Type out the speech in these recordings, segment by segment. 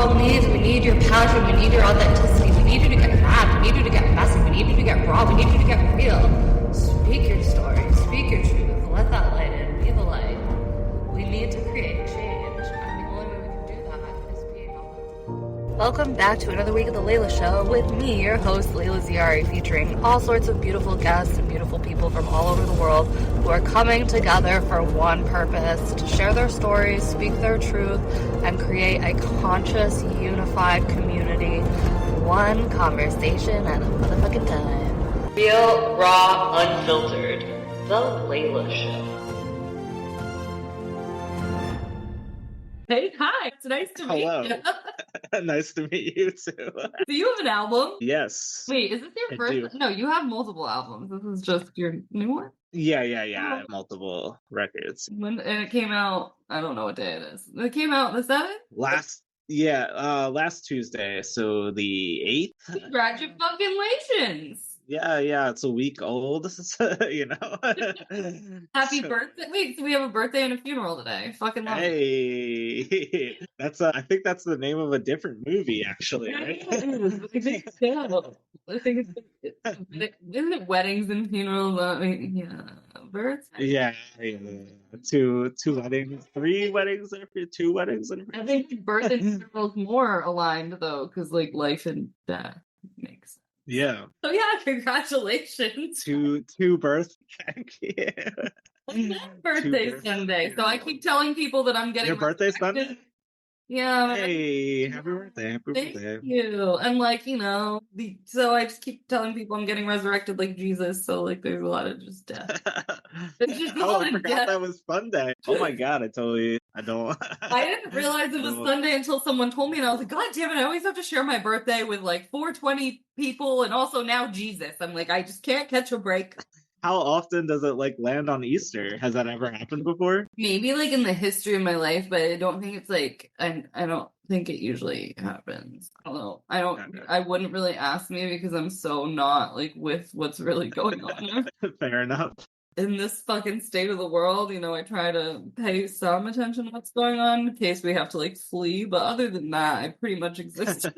world needs. We need your passion. We need your authenticity. We need you to get mad. We need you to get messy. We need you to get raw. We need you to get real. Speak your story. Speak your truth. Let that light in. Be the light. We need to create change. And the only way we can do that is being authentic. Welcome back to another week of The Layla Show with me, your host, Layla Ziari, featuring all sorts of beautiful guests and beautiful people from all over the world who are coming together for one purpose, to share their stories, speak their truth, and create a conscious, unified community, one conversation at a motherfucking time. Real, raw, unfiltered. The Layla Show. Hey, hi. It's nice to meet you. Nice to meet you too. Do you have an album? Yes. Wait, is this your first? No, you have multiple albums. This is just your new one? Yeah. I have multiple records. And it came out, I don't know what day it is. It came out the 7th? Last Tuesday, so the 8th. Congratulations. Yeah, it's a week old, you know. Happy birthday. Wait, so we have a birthday and a funeral today. Fucking love it. Hey, I think that's the name of a different movie, actually, right? I think isn't it weddings and funerals? Births? Yeah. Two weddings, 3 weddings, 2 weddings. I think birth and funerals more aligned though, because like life and death makes sense. Yeah. So yeah, congratulations. Two births. Yeah. Birthday Sunday. So I keep telling people that I'm getting your birthday Sunday. Yeah. Hey, happy birthday. Thank you. And like, you know, so I just keep telling people I'm getting resurrected like Jesus. So like there's a lot of just death. I forgot that was Sunday. Oh my God, I don't. I didn't realize it was Sunday until someone told me, and I was like, God damn it, I always have to share my birthday with like 420 people and also now Jesus. I'm like, I just can't catch a break. How often does it like land on Easter? Has that ever happened before? Maybe like in the history of my life, but I don't think it's like, I don't think it usually happens. I don't know. I wouldn't really ask me because I'm so not like with what's really going on. Fair enough. In this fucking state of the world, you know, I try to pay some attention to what's going on in case we have to like flee. But other than that, I pretty much exist in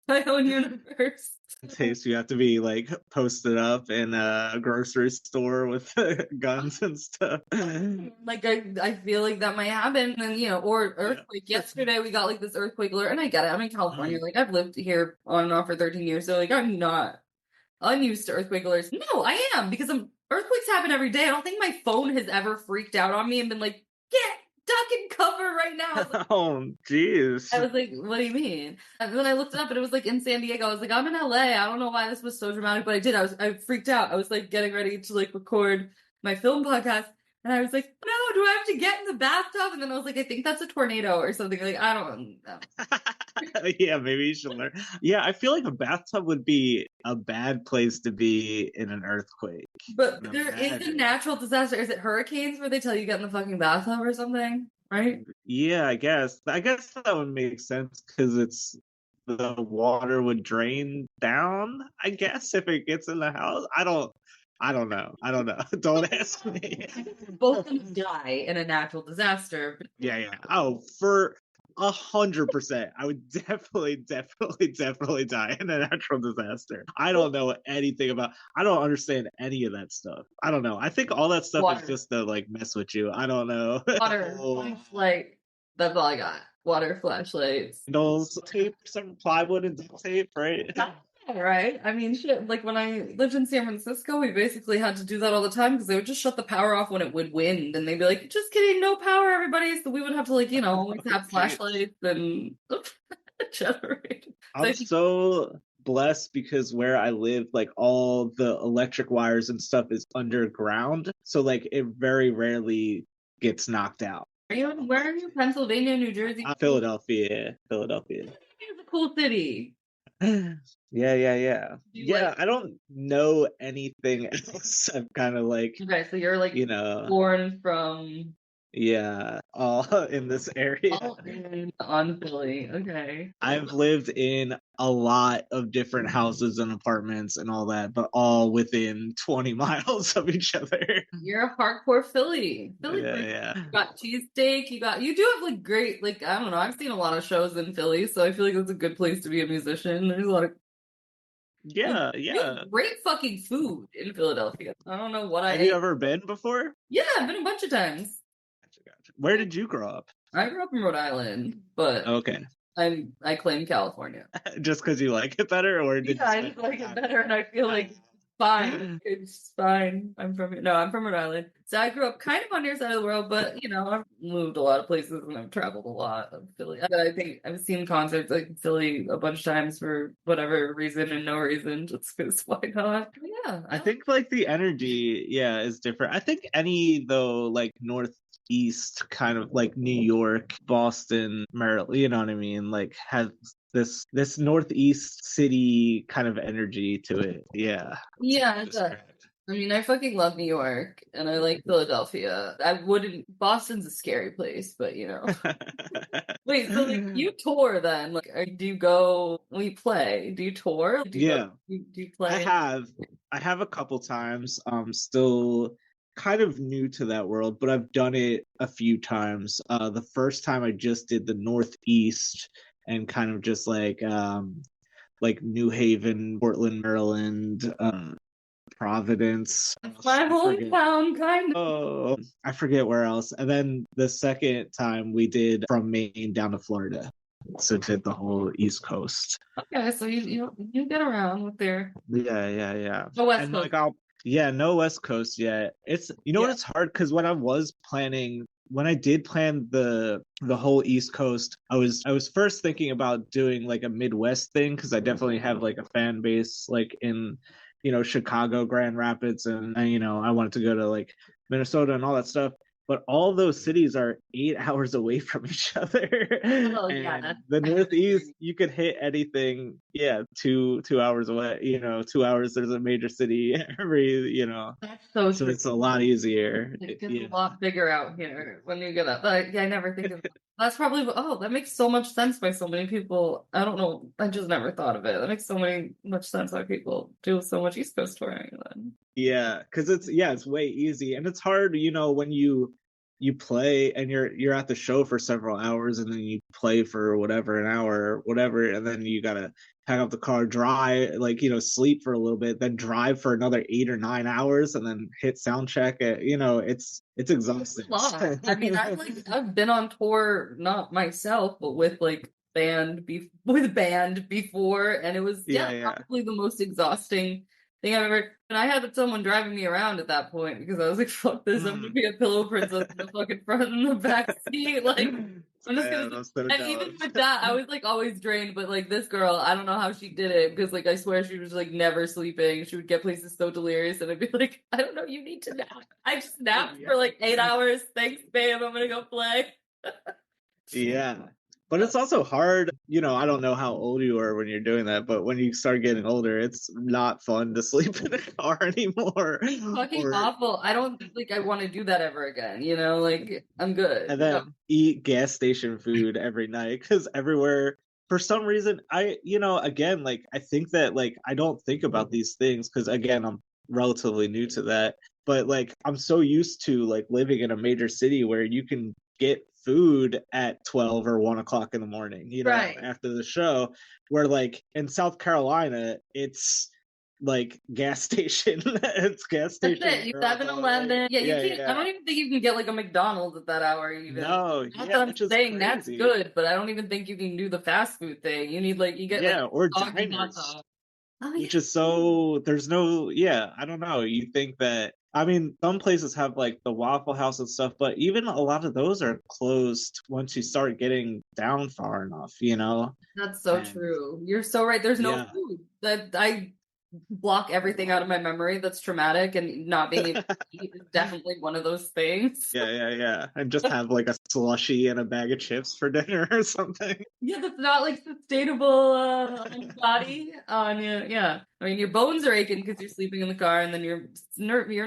my own universe. In case you have to be like posted up in a grocery store with guns and stuff. Like I feel like that might happen. And you know, or earthquake. Yeah. Yesterday we got like this earthquake alert, and I get it. I'm in California. Like I've lived here on and off for 13 years, so like I'm not unused to earthquake alerts. No, I am, because earthquakes happen every day. I don't think my phone has ever freaked out on me and been like, get duck and cover right now. Like, oh, jeez. I was like, what do you mean? And then I looked it up and it was like in San Diego. I was like, I'm in LA. I don't know why this was so dramatic, but I did. I freaked out. I was like getting ready to like record my film podcast. And I was like, no, do I have to get in the bathtub? And then I was like, I think that's a tornado or something. Like, I don't know. Yeah, maybe you should learn. Yeah, I feel like a bathtub would be a bad place to be in an earthquake. But there is a natural disaster. Is it hurricanes where they tell you to get in the fucking bathtub or something? Right? Yeah, I guess that would make sense because it's the water would drain down, I guess, if it gets in the house. I don't know. Don't ask me. Both of them die in a natural disaster. Yeah. Oh, for 100%. I would definitely die in a natural disaster. I don't know anything about. I don't understand any of that stuff. I don't know. I think all that stuff is just to like mess with you. I don't know. Water, flashlight. That's all I got. Water, flashlights, candles, tape, some plywood and duct tape, right? Right. I mean, shit. Like when I lived in San Francisco, we basically had to do that all the time because they would just shut the power off when it would wind, and they'd be like, "Just kidding, no power, everybody." So we would have to, like, you know, always have flashlights and generate. I'm so blessed because where I live, like all the electric wires and stuff is underground, so like it very rarely gets knocked out. Where are you? Pennsylvania, New Jersey? Philadelphia. It's a cool city. Yeah. I don't know anything else. I'm kind of like, okay, so you're like, you know, born from Yeah, all in this area. All in on Philly. Okay. I've lived in a lot of different houses and apartments and all that, but all within 20 miles of each other. You're a hardcore Philly. Philly Yeah, person. yeah. You got cheesesteak. You do have like great, like, I don't know. I've seen a lot of shows in Philly, so I feel like it's a good place to be a musician. There's a lot of Yeah, you yeah. have great fucking food in Philadelphia. I don't know what I Have you ate. ever been before? Yeah, I've been a bunch of times. Gotcha. Where did you grow up? I grew up in Rhode Island, but Okay. I claim California. Just because you like it better, or did Yeah, I you just like it better, and I feel like it's fine. It's fine. I'm from Rhode Island. So I grew up kind of on your side of the world, but I've moved a lot of places and I've traveled a lot of Philly. I think I've seen concerts like in Philly a bunch of times for whatever reason and no reason, just because why not? But yeah, I think like the energy, yeah, is different. I think any though, like northeast kind of like New York, Boston, Maryland, you know what I mean? Like has this northeast city kind of energy to it. Yeah. yeah, it does. I mean, I fucking love New York and I like Philadelphia. Boston's a scary place, but Wait, so like you tour then? Like, do you go when you play? Do you tour? Yeah. Do you play? I have a couple times. Still kind of new to that world, but I've done it a few times. The first time I just did the Northeast and kind of just like New Haven, Portland, Maryland, Providence. My hometown, kind of. Oh, I forget where else. And then the second time we did from Maine down to Florida. So did the whole East Coast. Okay, so you get around with their Yeah. the West And Coast. no West Coast yet. It's what it's hard because when I did plan the whole East Coast, I was first thinking about doing like a Midwest thing because I definitely have like a fan base like in Chicago, Grand Rapids, and I wanted to go to like Minnesota and all that stuff. But all those cities are 8 hours away from each other. Oh, yeah, and the Northeast, you could hit anything, 2 hours away. 2 hours, there's a major city every, That's so so true. it's a lot easier. It gets a lot bigger out here when you get up. Like, I never think of that's probably that makes so much sense by so many people. I don't know. I just never thought of it. That makes much sense why people do so much East Coast touring then. Yeah, because it's way easy, and it's hard, when you play and you're at the show for several hours, and then you play for whatever an hour or whatever, and then you gotta pack up the car, drive, sleep for a little bit, then drive for another 8 or 9 hours, and then hit sound check. It's exhausting. It's a lot. I mean, I've been on tour, not myself, but with like band before, and it was probably the most exhausting thing I've ever. And I had someone driving me around at that point because I was like, "Fuck this! I'm gonna be a pillow princess in the fucking front and the back seat." Like, I'm just gonna. And even with that, I was like always drained. But like this girl, I don't know how she did it because like I swear she was like never sleeping. She would get places so delirious, and I'd be like, "I don't know, you need to nap." I just napped for like 8 hours. Thanks, babe. I'm gonna go play. Yeah. But it's also hard, I don't know how old you are when you're doing that, but when you start getting older, it's not fun to sleep in a car anymore. Fucking awful. I don't think I want to do that ever again, like I'm good. And then eat gas station food every night because everywhere, for some reason, again, like I think that like I don't think about these things because again, I'm relatively new to that, but like I'm so used to like living in a major city where you can get food at 12 or 1 o'clock in the morning, right after the show, where like in South Carolina, it's like gas station. It's gas station. That's it. You 7-Eleven. Yeah, you can't. I don't even think you can get like a McDonald's at that hour even. No, that's what I'm saying. That's good, but I don't even think you can do the fast food thing. You need you get or diners. Which is there's no, I don't know. You think that, I mean, some places have like the Waffle House and stuff, but even a lot of those are closed once you start getting down far enough, That's so true. You're so right. There's no food. block everything out of my memory that's traumatic, and not being able to eat is definitely one of those things. Yeah. And just have like a slushie and a bag of chips for dinner or something. Yeah, that's not like sustainable on your body. On your, yeah. I mean, your bones are aching because you're sleeping in the car, and then your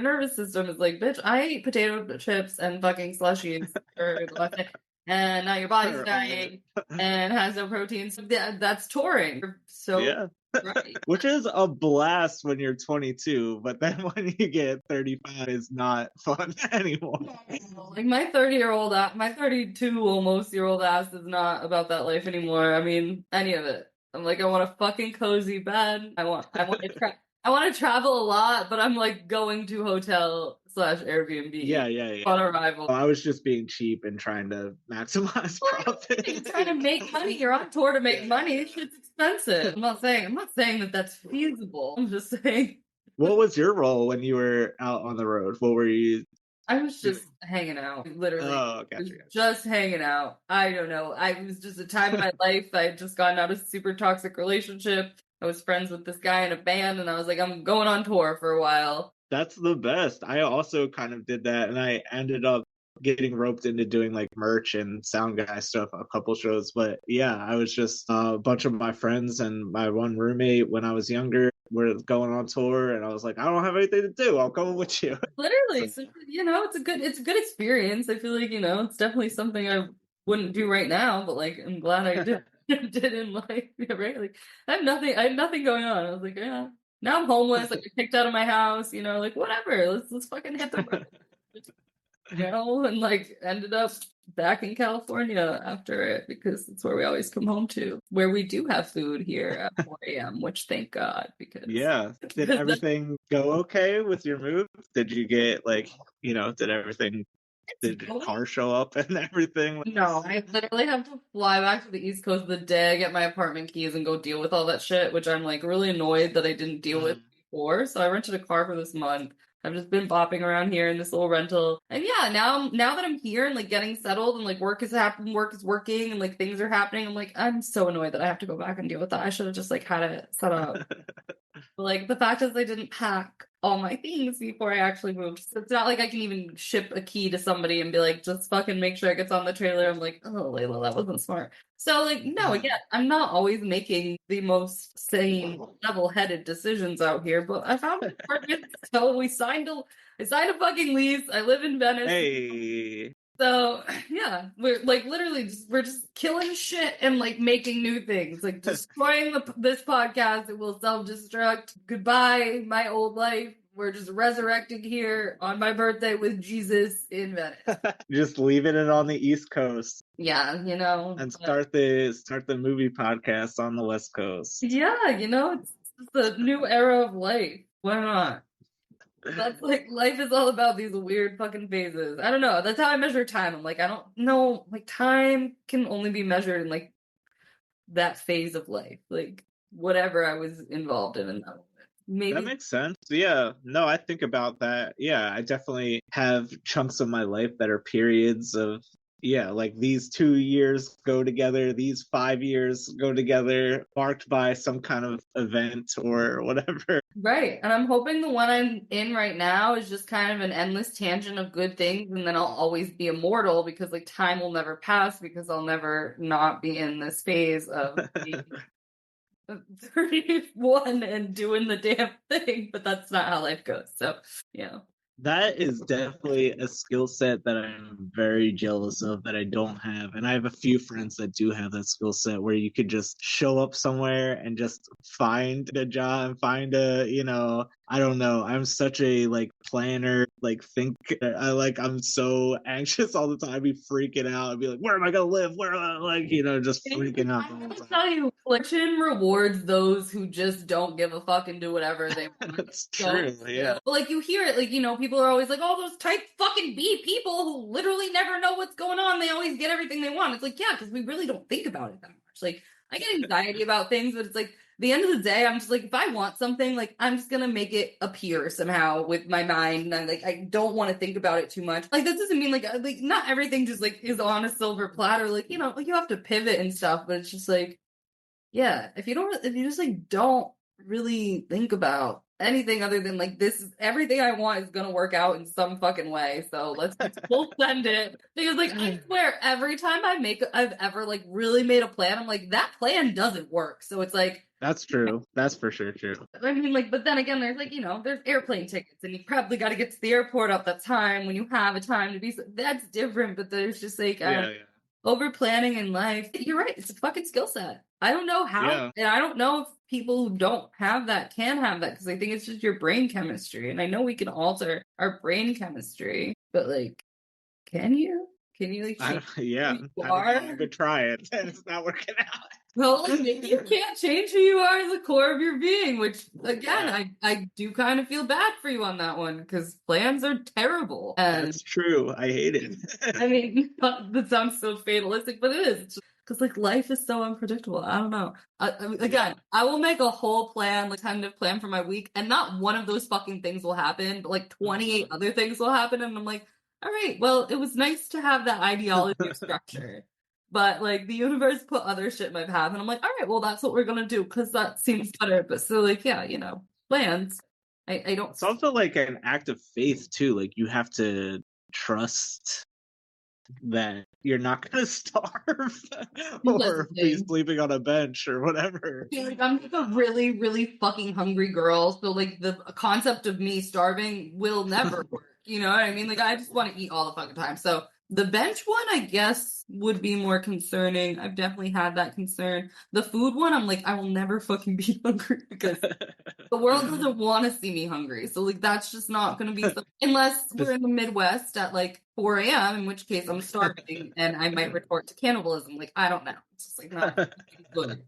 nervous system is like, bitch, I ate potato chips and fucking slushies for the last day, and now your body's dying and has no protein. So that's touring. So yeah. right. Which is a blast when you're 22, but then when you get 35, it's not fun anymore. Like my 30-year-old, my 32 almost year old ass is not about that life anymore. I mean, any of it. I'm like, I want a fucking cozy bed. I want to travel a lot, but I'm like going to hotel / Airbnb. Yeah. On arrival. I was just being cheap and trying to maximize profit. You're trying to make money. You're on tour to make money. Shit's expensive. I'm not saying that that's feasible. I'm just saying. What was your role when you were out on the road? What were you? I was just hanging out, literally. Oh, gotcha. Just hanging out. I don't know. I was just a time in my life. I had just gotten out of a super toxic relationship. I was friends with this guy in a band, and I was like, I'm going on tour for a while. That's the best. I also kind of did that, and I ended up getting roped into doing like merch and sound guy stuff, a couple shows. But yeah, I was just a bunch of my friends and my one roommate when I was younger were going on tour, and I was like, I don't have anything to do. I'll come with you. Literally, so, it's a good experience. I feel like it's definitely something I wouldn't do right now, but like I'm glad I did in life. Yeah, right? Like I had nothing going on. I was like, yeah. Now I'm homeless, like kicked out of my house, like whatever. Let's fucking hit the road. And like ended up back in California after it because it's where we always come home to, where we do have food here at 4 a.m., which thank God, because did everything go okay with your move? Did you get like, did your car show up and everything? No, I literally have to fly back to the East Coast the day I get my apartment keys and go deal with all that shit, which I'm like really annoyed that I didn't deal with before. So I rented a car for this month. I've just been bopping around here in this little rental. And yeah, now that I'm here and like getting settled and like work is happening, work is working and like things are happening, I'm like, I'm so annoyed that I have to go back and deal with that. I should have just like had it set up. But like the fact is I didn't pack all my things before I actually moved. So it's not like I can even ship a key to somebody and be like, just fucking make sure it gets on the trailer. I'm like, oh, Layla, that wasn't smart. So like, no, again, I'm not always making the most sane, level-headed decisions out here, but I found an apartment, so I signed a fucking lease. I live in Venice. Hey. So yeah, we're like literally we're just killing shit and like making new things, like destroying this podcast. It will self-destruct. Goodbye, my old life. We're just resurrecting here on my birthday with Jesus in Venice. Just leaving it on the East Coast. Yeah, and start the movie podcast on the West Coast. Yeah, it's the new era of life. Why not? That's like life is all about these weird fucking phases. I don't know. That's how I measure time. I'm like, I don't know. Like time can only be measured in like that phase of life. Like whatever I was involved in that moment. Maybe that makes sense. Yeah. No, I think about that. Yeah, I definitely have chunks of my life that are periods of like these 2 years go together, these 5 years go together, marked by some kind of event or whatever. Right. And I'm hoping the one I'm in right now is just kind of an endless tangent of good things, and then I'll always be immortal because like time will never pass because I'll never not be in this phase of being 31 and doing the damn thing, but that's not how life goes. So, That is definitely a skill set that I'm very jealous of that I don't have. And I have a few friends that do have that skill set where you could just show up somewhere and just find a job, find I don't know. I'm such a planner, I'm so anxious all the time. I'd be freaking out. I'd be like, where am I going to live? Where am I? Just freaking out. I'm going to tell you, affliction rewards those who just don't give a fuck and do whatever they want. That's true, yeah. But you hear it, people are always like, oh, those type fucking B people who literally never know what's going on. They always get everything they want. It's like, yeah, because we really don't think about it that much. I get anxiety about things, but it's like, the end of the day, I'm just like, if I want something, I'm just gonna make it appear somehow with my mind. And I don't want to think about it too much. That doesn't mean not everything just is on a silver platter. You have to pivot and stuff, but it's just yeah, if you just don't really think about anything other than like this is everything I want is gonna work out in some fucking way. So let's just full send it. Because like I swear every time I've ever like really made a plan, I'm like, that plan doesn't work. So it's like that's true. That's for sure true. I mean, like, but then again, there's like, there's airplane tickets, and you probably got to get to the airport at that time when you have a time to be. That's different, but there's just like over planning in life. You're right. It's a fucking skill set. I don't know how, and I don't know if people who don't have that can have that because I think it's just your brain chemistry, and I know we can alter our brain chemistry, but like, can you? Can you like? I've been trying, and it's not working out. Well, like, maybe you can't change who you are as the core of your being, which, again, I do kind of feel bad for you on that one, because plans are terrible. And, that's true. I hate it. I mean, that sounds so fatalistic, but it is. Because, like, life is so unpredictable. I don't know. Again, I will make a whole plan, like, tentative plan for my week, and not one of those fucking things will happen, but, like, 28 other things will happen, and I'm like, all right, well, it was nice to have that ideology of structure. But, like, the universe put other shit in my path, and I'm like, all right, well, that's what we're gonna do, because that seems better. But so, like, yeah, plans. I don't... It's also, like, an act of faith, too. Like, you have to trust that you're not gonna starve or be sleeping on a bench or whatever. Yeah, like, I'm like a really, really fucking hungry girl, so, like, the concept of me starving will never work. You know what I mean? Like, I just want to eat all the fucking time, so... The bench one, I guess, would be more concerning. I've definitely had that concern. The food one, I'm like, I will never fucking be hungry because the world doesn't want to see me hungry. So, like, that's just not going to be unless we're in the Midwest at, like, 4 a.m., in which case I'm starving and I might resort to cannibalism. Like, I don't know. It's just, like, not good.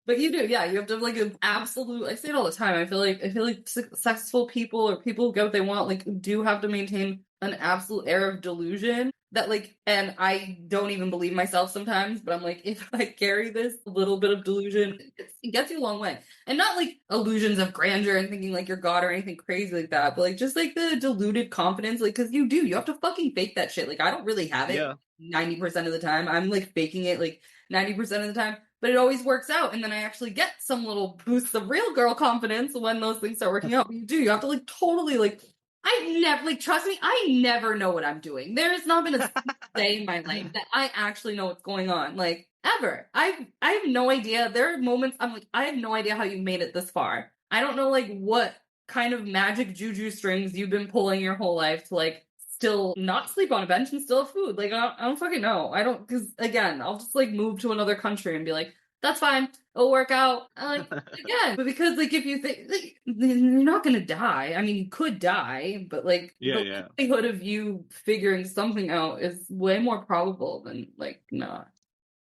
But you do, yeah. You have to have, like, an absolute... I say it all the time. I feel like successful people or people who get what they want, like, do have to maintain an absolute air of delusion that, like, and I don't even believe myself sometimes, but I'm like, if I carry this little bit of delusion, it gets you a long way. And not, like, illusions of grandeur and thinking, like, you're God or anything crazy like that, but, like, just, like, the deluded confidence, like, because you have to fucking fake that shit. Like, I don't really have it 90% of the time. I'm, like, faking it, like, 90% of the time. But it always works out, and then I actually get some little boosts of real girl confidence when those things start working out. But you have to, like, totally, like, I never, like, trust me, I never know what I'm doing. There has not been a day in my life that I actually know what's going on, like, ever. I have no idea. There are moments I'm like, I have no idea how you made it this far. I don't know, like, what kind of magic juju strings you've been pulling your whole life to, like, still not sleep on a bench and still have food. Like, I don't fucking know. I don't, because, again, I'll just, like, move to another country and be like, that's fine. It'll work out. Like, again, but because, like, if you think, like, you're not gonna die. I mean, you could die, but, like, the likelihood of you figuring something out is way more probable than, like, not.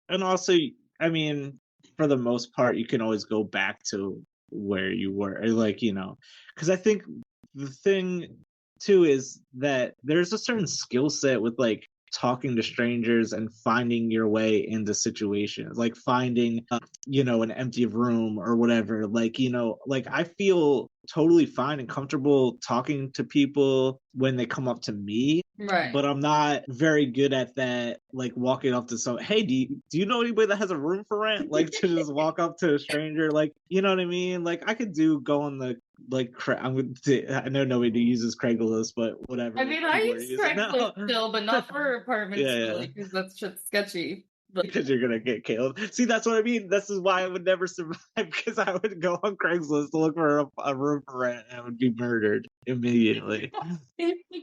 And also, I mean, for the most part, you can always go back to where you were. Like, because I think the thing, too, is that there's a certain skill set with, like, talking to strangers and finding your way into situations, like finding an empty room or whatever, like I feel totally fine and comfortable talking to people when they come up to me, right? But I'm not very good at that, like walking up to someone, hey, do you know anybody that has a room for rent, like to just walk up to a stranger, like, you know what I mean? Like, I could go on the, like, I know nobody uses Craigslist, but whatever. I mean, I use Craigslist still, but not for apartments, because that's shit's sketchy. But... because you're gonna get killed. See, that's what I mean. This is why I would never survive, because I would go on Craigslist to look for a room for rent and I would be murdered immediately.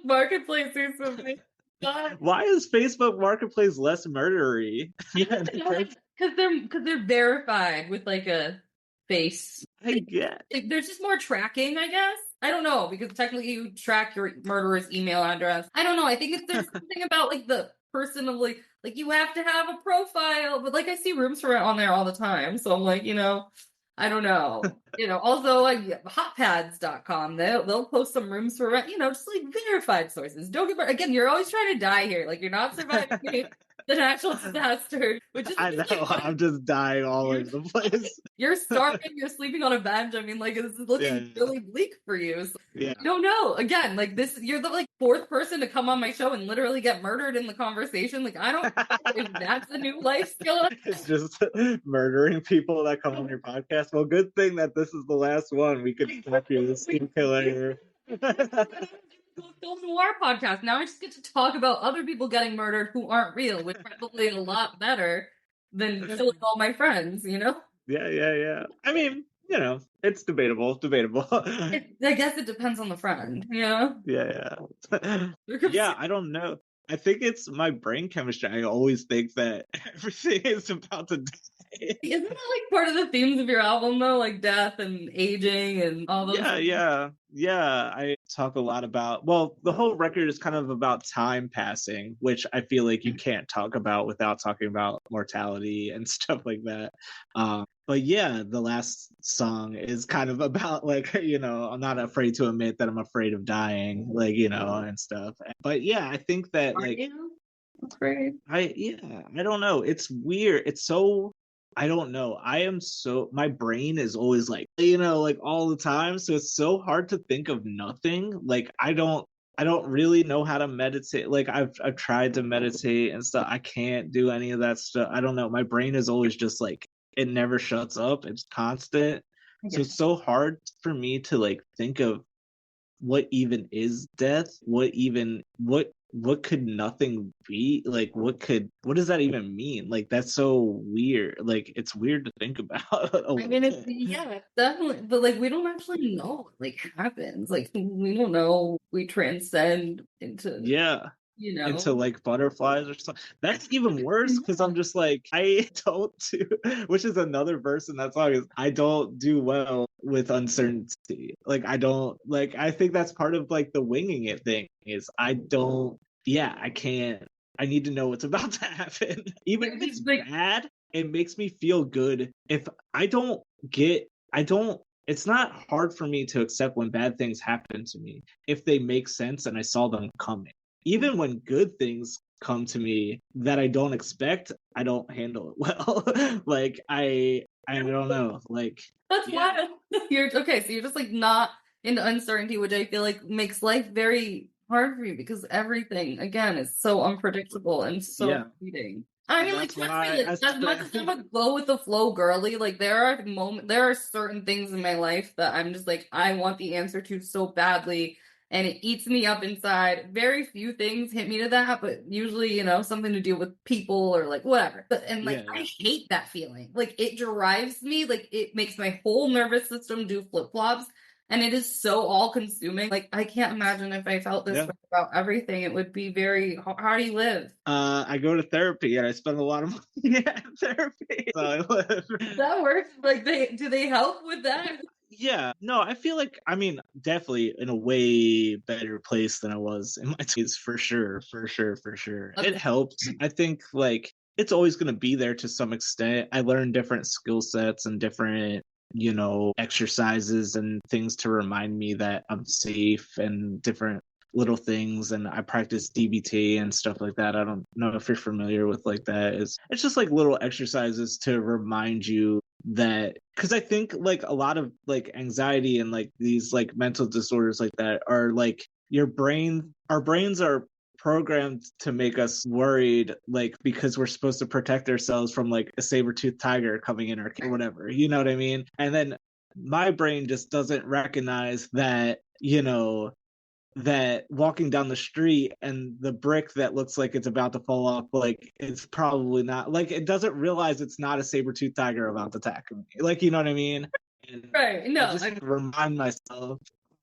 Marketplace or something. Why is Facebook Marketplace less murdery? Because they're verified with, like, a face. I guess. There's just more tracking, I guess. I don't know, because technically you track your murderer's email address. I don't know. I think there's something about, like, the person of, like you have to have a profile, but, like, I see rooms for rent on there all the time, so I'm like, I don't know. Also, like, hotpads.com, they'll post some rooms for rent, just, like, verified sources. Don't get, again, you're always trying to die here. Like, you're not surviving the natural disaster, which is... I know, I'm just dying all over the place. You're starving, you're sleeping on a bench. I mean, like, this is looking really bleak for you. So yeah. You don't know. Again, like, this, you're the, like, fourth person to come on my show and literally get murdered in the conversation. Like, I don't know if that's a new life skill. It's just murdering people that come on your podcast. Well, good thing that this is the last one. We could stop you this killer. Film noir podcast. Now I just get to talk about other people getting murdered who aren't real, which probably a lot better than killing all my friends, you know? Yeah. I mean, you know, it's debatable. I guess it depends on the friend, you know? Yeah. Yeah, I don't know. I think it's my brain chemistry. I always think that everything is about to die. Isn't that like part of the themes of your album though? Like death and aging and all those things? Yeah. I talk a lot about, well, the whole record is kind of about time passing, which I feel like you can't talk about without talking about mortality and stuff like that. But yeah, the last song is kind of about like, you know, I'm not afraid to admit that I'm afraid of dying, like, you know, and stuff. But yeah, I think that Are like you afraid? I don't know. It's weird. It's so I don't know. My brain is always like, you know, like all the time. So it's so hard to think of nothing. Like I don't really know how to meditate. Like I've tried to meditate and stuff. I can't do any of that stuff. I don't know. My brain is always just like it never shuts up. It's constant. So it's so hard for me to like think of what even is death. What could nothing be? Like what does that even mean? Like that's so weird. Like it's weird to think about. I mean, it's definitely, but like we don't actually know what like happens. Like we don't know. We transcend into you know, into like butterflies or something. That's even worse because I'm just like I don't do, which is another verse in that song is I don't do well with uncertainty. Like I don't like. I think that's part of like the winging it thing is I don't. Yeah, I can't. I need to know what's about to happen. Even if it's bad, it makes me feel good. If I don't get, I don't. It's not hard for me to accept when bad things happen to me if they make sense and I saw them coming. Even when good things come to me that I don't expect, I don't handle it well. Like I don't know. Like that's why you're okay. So you're just like not into uncertainty, which I feel like makes life very hard for you because everything again is so unpredictable and so fleeting. I mean, like, as much as I'm a go with the flow girly, like there are certain things in my life that I'm just like I want the answer to so badly, and it eats me up inside. Very few things hit me to that, but usually, you know, something to do with people or like whatever. But I hate that feeling. Like it drives me. Like it makes my whole nervous system do flip flops. And it is so all-consuming. Like, I can't imagine if I felt this way about everything. It would be very... How do you live? I go to therapy, and I spend a lot of money at therapy. So I live. That works? Like, do they help with that? Yeah. No, I feel like, I mean, definitely in a way better place than I was in my 20s, for sure. Okay. It helps. I think, like, it's always going to be there to some extent. I learned different skill sets and different you know, exercises and things to remind me that I'm safe and different little things. And I practice DBT and stuff like that. I don't know if you're familiar with like that. It's just like little exercises to remind you that, because I think like a lot of like anxiety and like these like mental disorders like that are like our brains are programmed to make us worried, like because we're supposed to protect ourselves from like a saber-toothed tiger coming in or whatever, you know what I mean? And then my brain just doesn't recognize that, you know, that walking down the street and the brick that looks like it's about to fall off, like it's probably not, like it doesn't realize it's not a saber-toothed tiger about to attack me, like, you know what I mean? And right. No, I just remind myself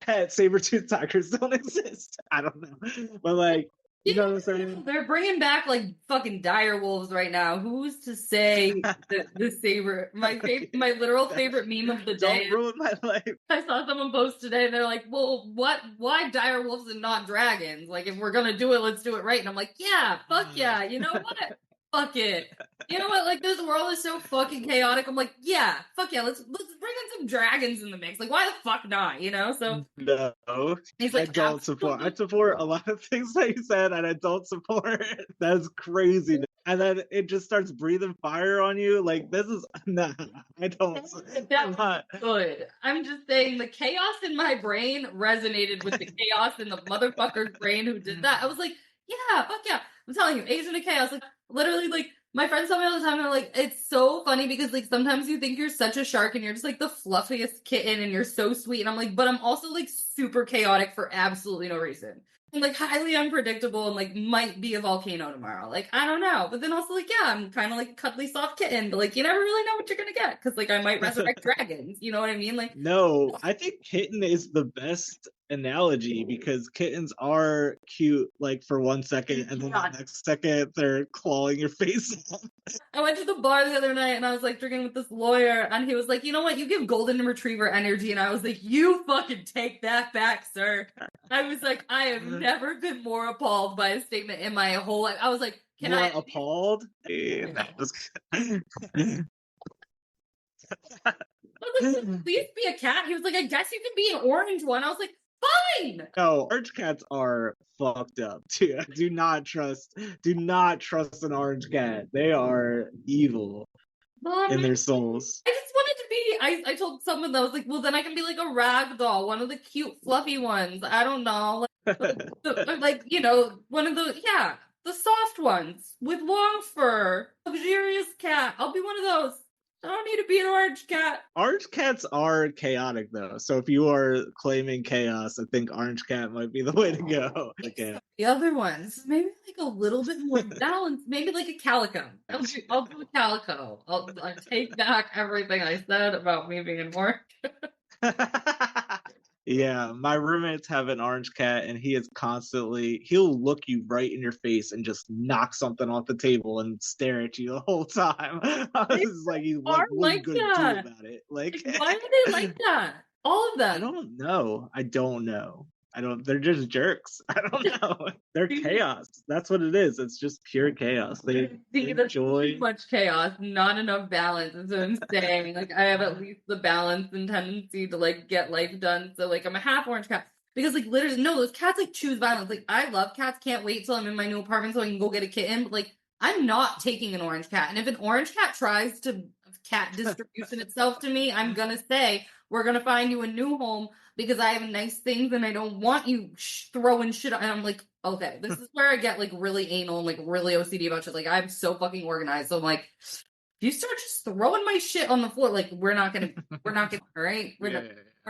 that saber-toothed tigers don't exist. I don't know, but like, you know what I'm saying? They're bringing back like fucking dire wolves right now. Who's to say that the saber? My literal favorite meme of the day. Don't ruin my life. I saw someone post today. They're like, "Well, what? Why dire wolves and not dragons? Like, if we're gonna do it, let's do it right." And I'm like, "Yeah, fuck yeah. You know what? fuck it. You know what? Like, this world is so fucking chaotic. I'm like, yeah, fuck yeah, let's bring in some dragons in the mix. Like, why the fuck not? You know? So no, he's like, I don't support. I support a lot of things that you said, and I don't support. That's crazy. And then it just starts breathing fire on you. Like, this is nah. I don't. That's good. I'm just saying the chaos in my brain resonated with the chaos in the motherfucker's brain who did that. I was like, yeah, fuck yeah. I'm telling you, Agent of Chaos. Like, literally, like, my friends tell me all the time, they're like, it's so funny because, like, sometimes you think you're such a shark and you're just, like, the fluffiest kitten and you're so sweet. And I'm like, but I'm also, like, super chaotic for absolutely no reason. I'm, like, highly unpredictable and, like, might be a volcano tomorrow. Like, I don't know. But then also, like, yeah, I'm kind of, like, a cuddly soft kitten. But, like, you never really know what you're gonna get. Because, like, I might resurrect dragons. You know what I mean? Like, no, I think kitten is the best analogy because kittens are cute like for 1 second and then the next second they're clawing your face off. I went to the bar the other night and I was like drinking with this lawyer and he was like, you know what, you give golden retriever energy, and I was like, you fucking take that back, sir. I was like, I have never been more appalled by a statement in my whole life. I was like, can more I appalled? I was like, please be a cat. He was like, I guess you can be an orange one. I was like, fine. No, orange cats are fucked up too. Do not trust an orange cat. They are evil in their souls. I just wanted to be, I told someone that, I was like, well, then I can be like a rag doll, one of the cute fluffy ones. I don't know. Like, you know, one of the, yeah, the soft ones with long fur, luxurious cat. I'll be one of those. I don't need to be an orange cat. Orange cats are chaotic though. So if you are claiming chaos, I think orange cat might be the way to go. Okay. The other ones, maybe like a little bit more balanced. Maybe like a calico. I'll do a calico. I'll take back everything I said about me being an orange. Yeah, my roommates have an orange cat and he is he'll look you right in your face and just knock something off the table and stare at you the whole time. I was like, what are you gonna do about it? Like, why are they like that? All of them. I don't know. They're just jerks. I don't know. They're chaos. That's what it is. It's just pure chaos. They enjoy too much chaos, not enough balance. That's what I'm saying. Like, I have at least the balance and tendency to like get life done. So like I'm a half orange cat. Because like literally no, those cats like choose violence. Like I love cats, can't wait till I'm in my new apartment so I can go get a kitten. But like I'm not taking an orange cat. And if an orange cat tries to cat distribution itself to me, I'm gonna say, we're gonna find you a new home because I have nice things and I don't want you throwing shit. And I'm like, okay, this is where I get like really anal and like really OCD about shit. Like I'm so fucking organized. So I'm like, if you start just throwing my shit on the floor, like we're not gonna, all right? We're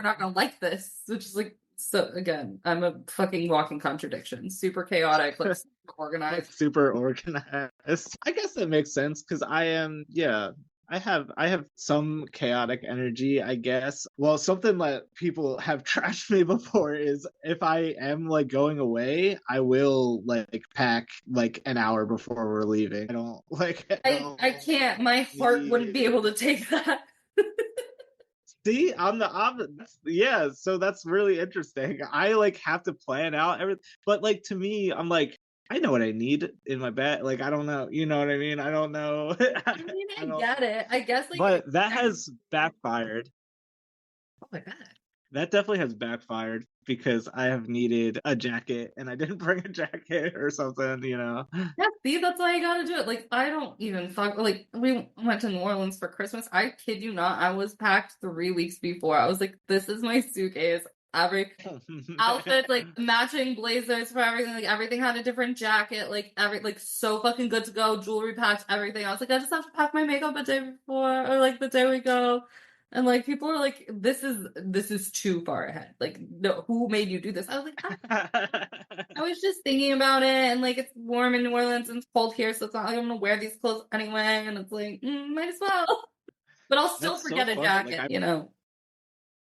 not gonna like this. Which is like, so again, I'm a fucking walking contradiction. Super chaotic, like organized. Super organized. I guess that makes sense because I have some chaotic energy, I guess. Well, something that people have trashed me before is if I am like going away, I will like pack like an hour before we're leaving. I can't. My heart wouldn't be able to take that. See, I'm the opposite. Yeah, so that's really interesting. I like have to plan out everything, but like to me, I'm like, I know what I need in my bag. Like, I don't know. You know what I mean? I don't know. I mean, I get it. I guess, like, but that has backfired. Oh my god. That definitely has backfired because I have needed a jacket and I didn't bring a jacket or something, you know? Yeah, see, that's why I gotta do it. Like, I don't even fuck. Like, we went to New Orleans for Christmas. I kid you not. I was packed 3 weeks before. I was like, this is my suitcase. Every outfit, like matching blazers for everything, like everything had a different jacket, like so fucking good to go, jewelry packed, everything. I was like, I just have to pack my makeup a day before or like the day we go. And like people are like, this is too far ahead. Like, no, who made you do this? I was like, I was just thinking about it, and like it's warm in New Orleans and it's cold here, so it's not like I'm gonna wear these clothes anyway, and it's like, might as well. But I'll still forget a jacket, like, you know.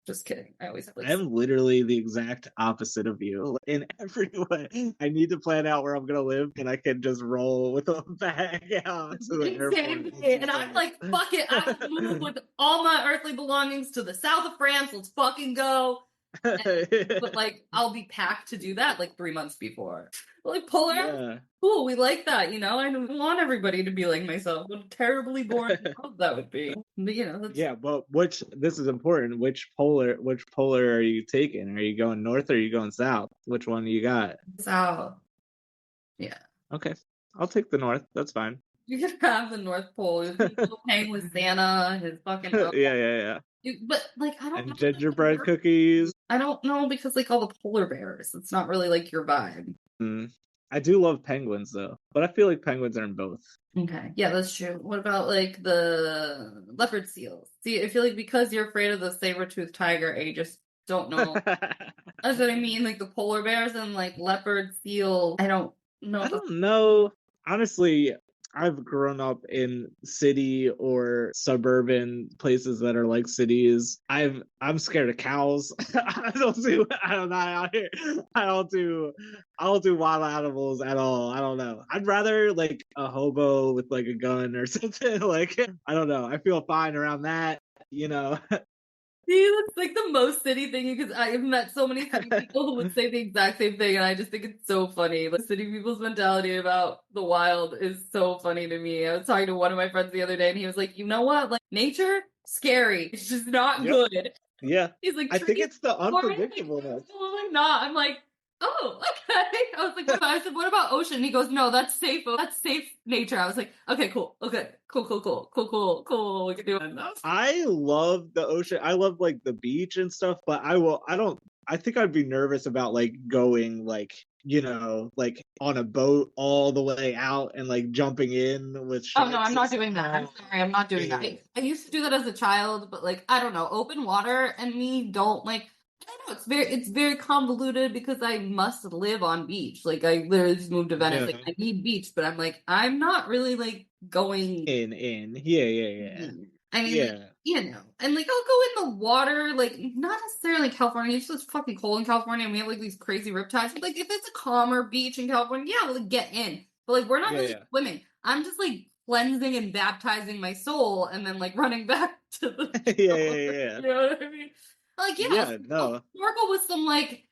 Just kidding. I always have like I'm literally the exact opposite of you in every way. I need to plan out where I'm gonna live, and I can just roll with a bag out to the airport. And I'm like, fuck it, I will move with all my earthly belongings to the south of France. Let's fucking go. But like I'll be packed to do that like 3 months before. But, like polar, cool. We like that, you know. I don't want everybody to be like myself. What a terribly boring job that would be. But you know, that's... But this is important. Which polar are you taking? Are you going north or are you going south? Which one do you got? South. Yeah. Okay, I'll take the north. That's fine. You could have the North Pole. You could go hang with Santa, his fucking yeah. But like I don't And know gingerbread cookies. I don't know because like all the polar bears. It's not really like your vibe. I do love penguins though, but I feel like penguins are in both. Okay, yeah, that's true. What about like the leopard seals? See, I feel like because you're afraid of the saber-toothed tiger, I just don't know. That's what I mean. Like the polar bears and like leopard seal. I don't know. I don't know. Honestly, I've grown up in city or suburban places that are like cities. I'm scared of cows. I don't do wild animals at all. I don't know. I'd rather like a hobo with like a gun or something. Like I don't know. I feel fine around that, you know. See, that's like the most city thing because I've met so many city people who would say the exact same thing, and I just think it's so funny. Like, city people's mentality about the wild is so funny to me. I was talking to one of my friends the other day, and he was like, "You know what? Like nature, scary. It's just not good." Yeah, he's like, I think it's the unpredictableness. Absolutely not. I'm like, oh, okay. I was like, I said, what about ocean? He goes, no, that's safe. That's safe nature. I was like, okay, cool. Okay, cool. We can do it. I love the ocean. I love like the beach and stuff, but I think I'd be nervous about like going like, you know, like on a boat all the way out and like jumping in with Oh no, I'm not doing that. I'm sorry, I'm not doing that. I used to do that as a child, but like I don't know, open water and me don't like I don't know, it's very convoluted because I must live on beach. Like I literally just moved to Venice. Like I need beach, but I'm like, I'm not really like going in. Yeah. I mean, you know, and like I'll go in the water, like not necessarily in California. It's just fucking cold in California, and we have like these crazy riptides. But like if it's a calmer beach in California, yeah, we'll like, get in. But like we're not really swimming. I'm just like cleansing and baptizing my soul, and then like running back to the yeah. You know what I mean? Like no. Snorkel with some like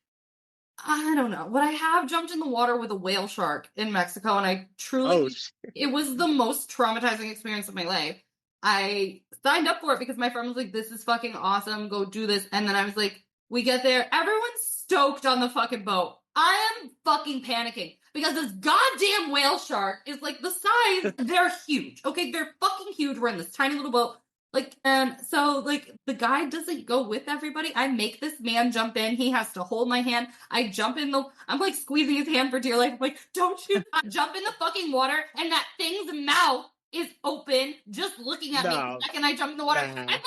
I don't know. But I have jumped in the water with a whale shark in Mexico, and I truly it was the most traumatizing experience of my life. I signed up for it because my friend was like, this is fucking awesome. Go do this. And then I was like, we get there. Everyone's stoked on the fucking boat. I am fucking panicking because this goddamn whale shark is like the size. They're huge. Okay. They're fucking huge. We're in this tiny little boat. Like, and so like the guy doesn't go with everybody. I make this man jump in. He has to hold my hand. I jump in I'm like squeezing his hand for dear life. I'm like, don't you jump in the fucking water and that thing's mouth is open, just looking at me the second I jump in the water. I'm like,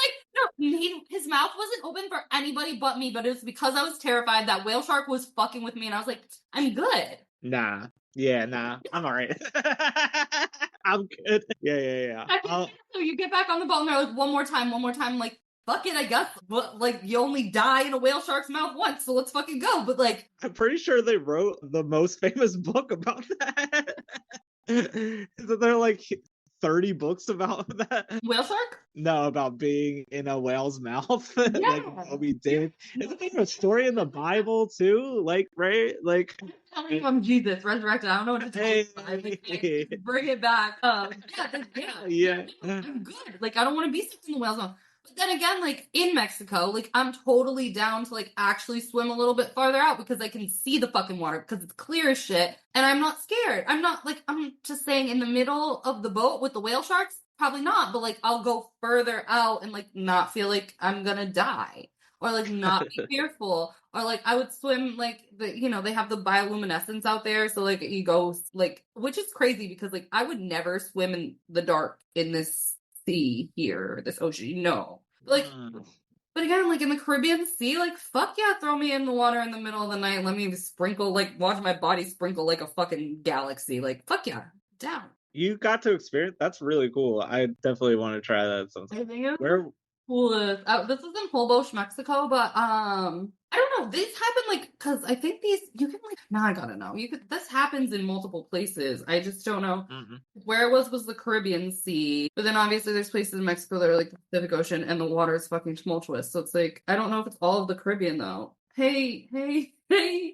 no, his mouth wasn't open for anybody but me, but it was because I was terrified that whale shark was fucking with me, and I was like, I'm good. Nah. I'm all right. I'm good. Yeah. So you get back on the boat, and they're like, one more time, like, fuck it, I guess. But like, you only die in a whale shark's mouth once, so let's fucking go. But like, I'm pretty sure they wrote the most famous book about that. So they're like 30 books about that. Whale shark? No, about being in a whale's mouth. Like Moby Dick. Isn't there a story in the Bible too? Like, right? Like I'm Jesus resurrected. I don't know what to tell you. Bring it back. Yeah. I'm good. Like, I don't want to be stuck in the whale's mouth. But then again, like in Mexico, like I'm totally down to like actually swim a little bit farther out because I can see the fucking water because it's clear as shit and I'm not scared. I'm just saying in the middle of the boat with the whale sharks, probably not, but like I'll go further out and like not feel like I'm gonna die or like not be fearful or like I would swim like they have the bioluminescence out there. So like you go like, which is crazy because like I would never swim in the dark in this sea here, this ocean, no. Like, but again, like in the Caribbean Sea, like fuck yeah, throw me in the water in the middle of the night. Let me sprinkle, like watch my body sprinkle like a fucking galaxy. Like fuck yeah, down. You got to experience. That's really cool. I definitely want to try that sometime. Where? Cool. This is in Holbox, Mexico, but I don't know. These happen like because I think you can like now I gotta know. This happens in multiple places. I just don't know where it was the Caribbean Sea, but then obviously there's places in Mexico that are like the Pacific Ocean and the water is fucking tumultuous. So it's like I don't know if it's all of the Caribbean though. Hey,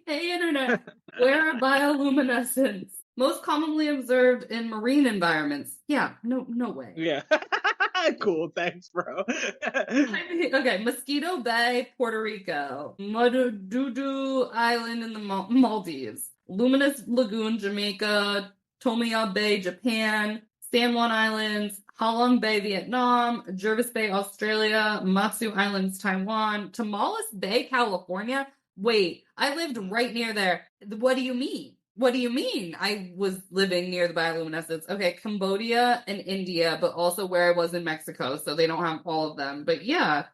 internet. Where are bioluminescence? Most commonly observed in marine environments. Yeah, no way. Yeah. Cool, thanks, bro. Okay, Mosquito Bay, Puerto Rico. Madudu Island in the Maldives. Luminous Lagoon, Jamaica. Tomia Bay, Japan. San Juan Islands. Halong Bay, Vietnam. Jervis Bay, Australia. Matsu Islands, Taiwan. Tamales Bay, California. Wait, I lived right near there. What do you mean? What do you mean? I was living near the bioluminescence. Okay, Cambodia and India, but also where I was in Mexico, so they don't have all of them. But yeah,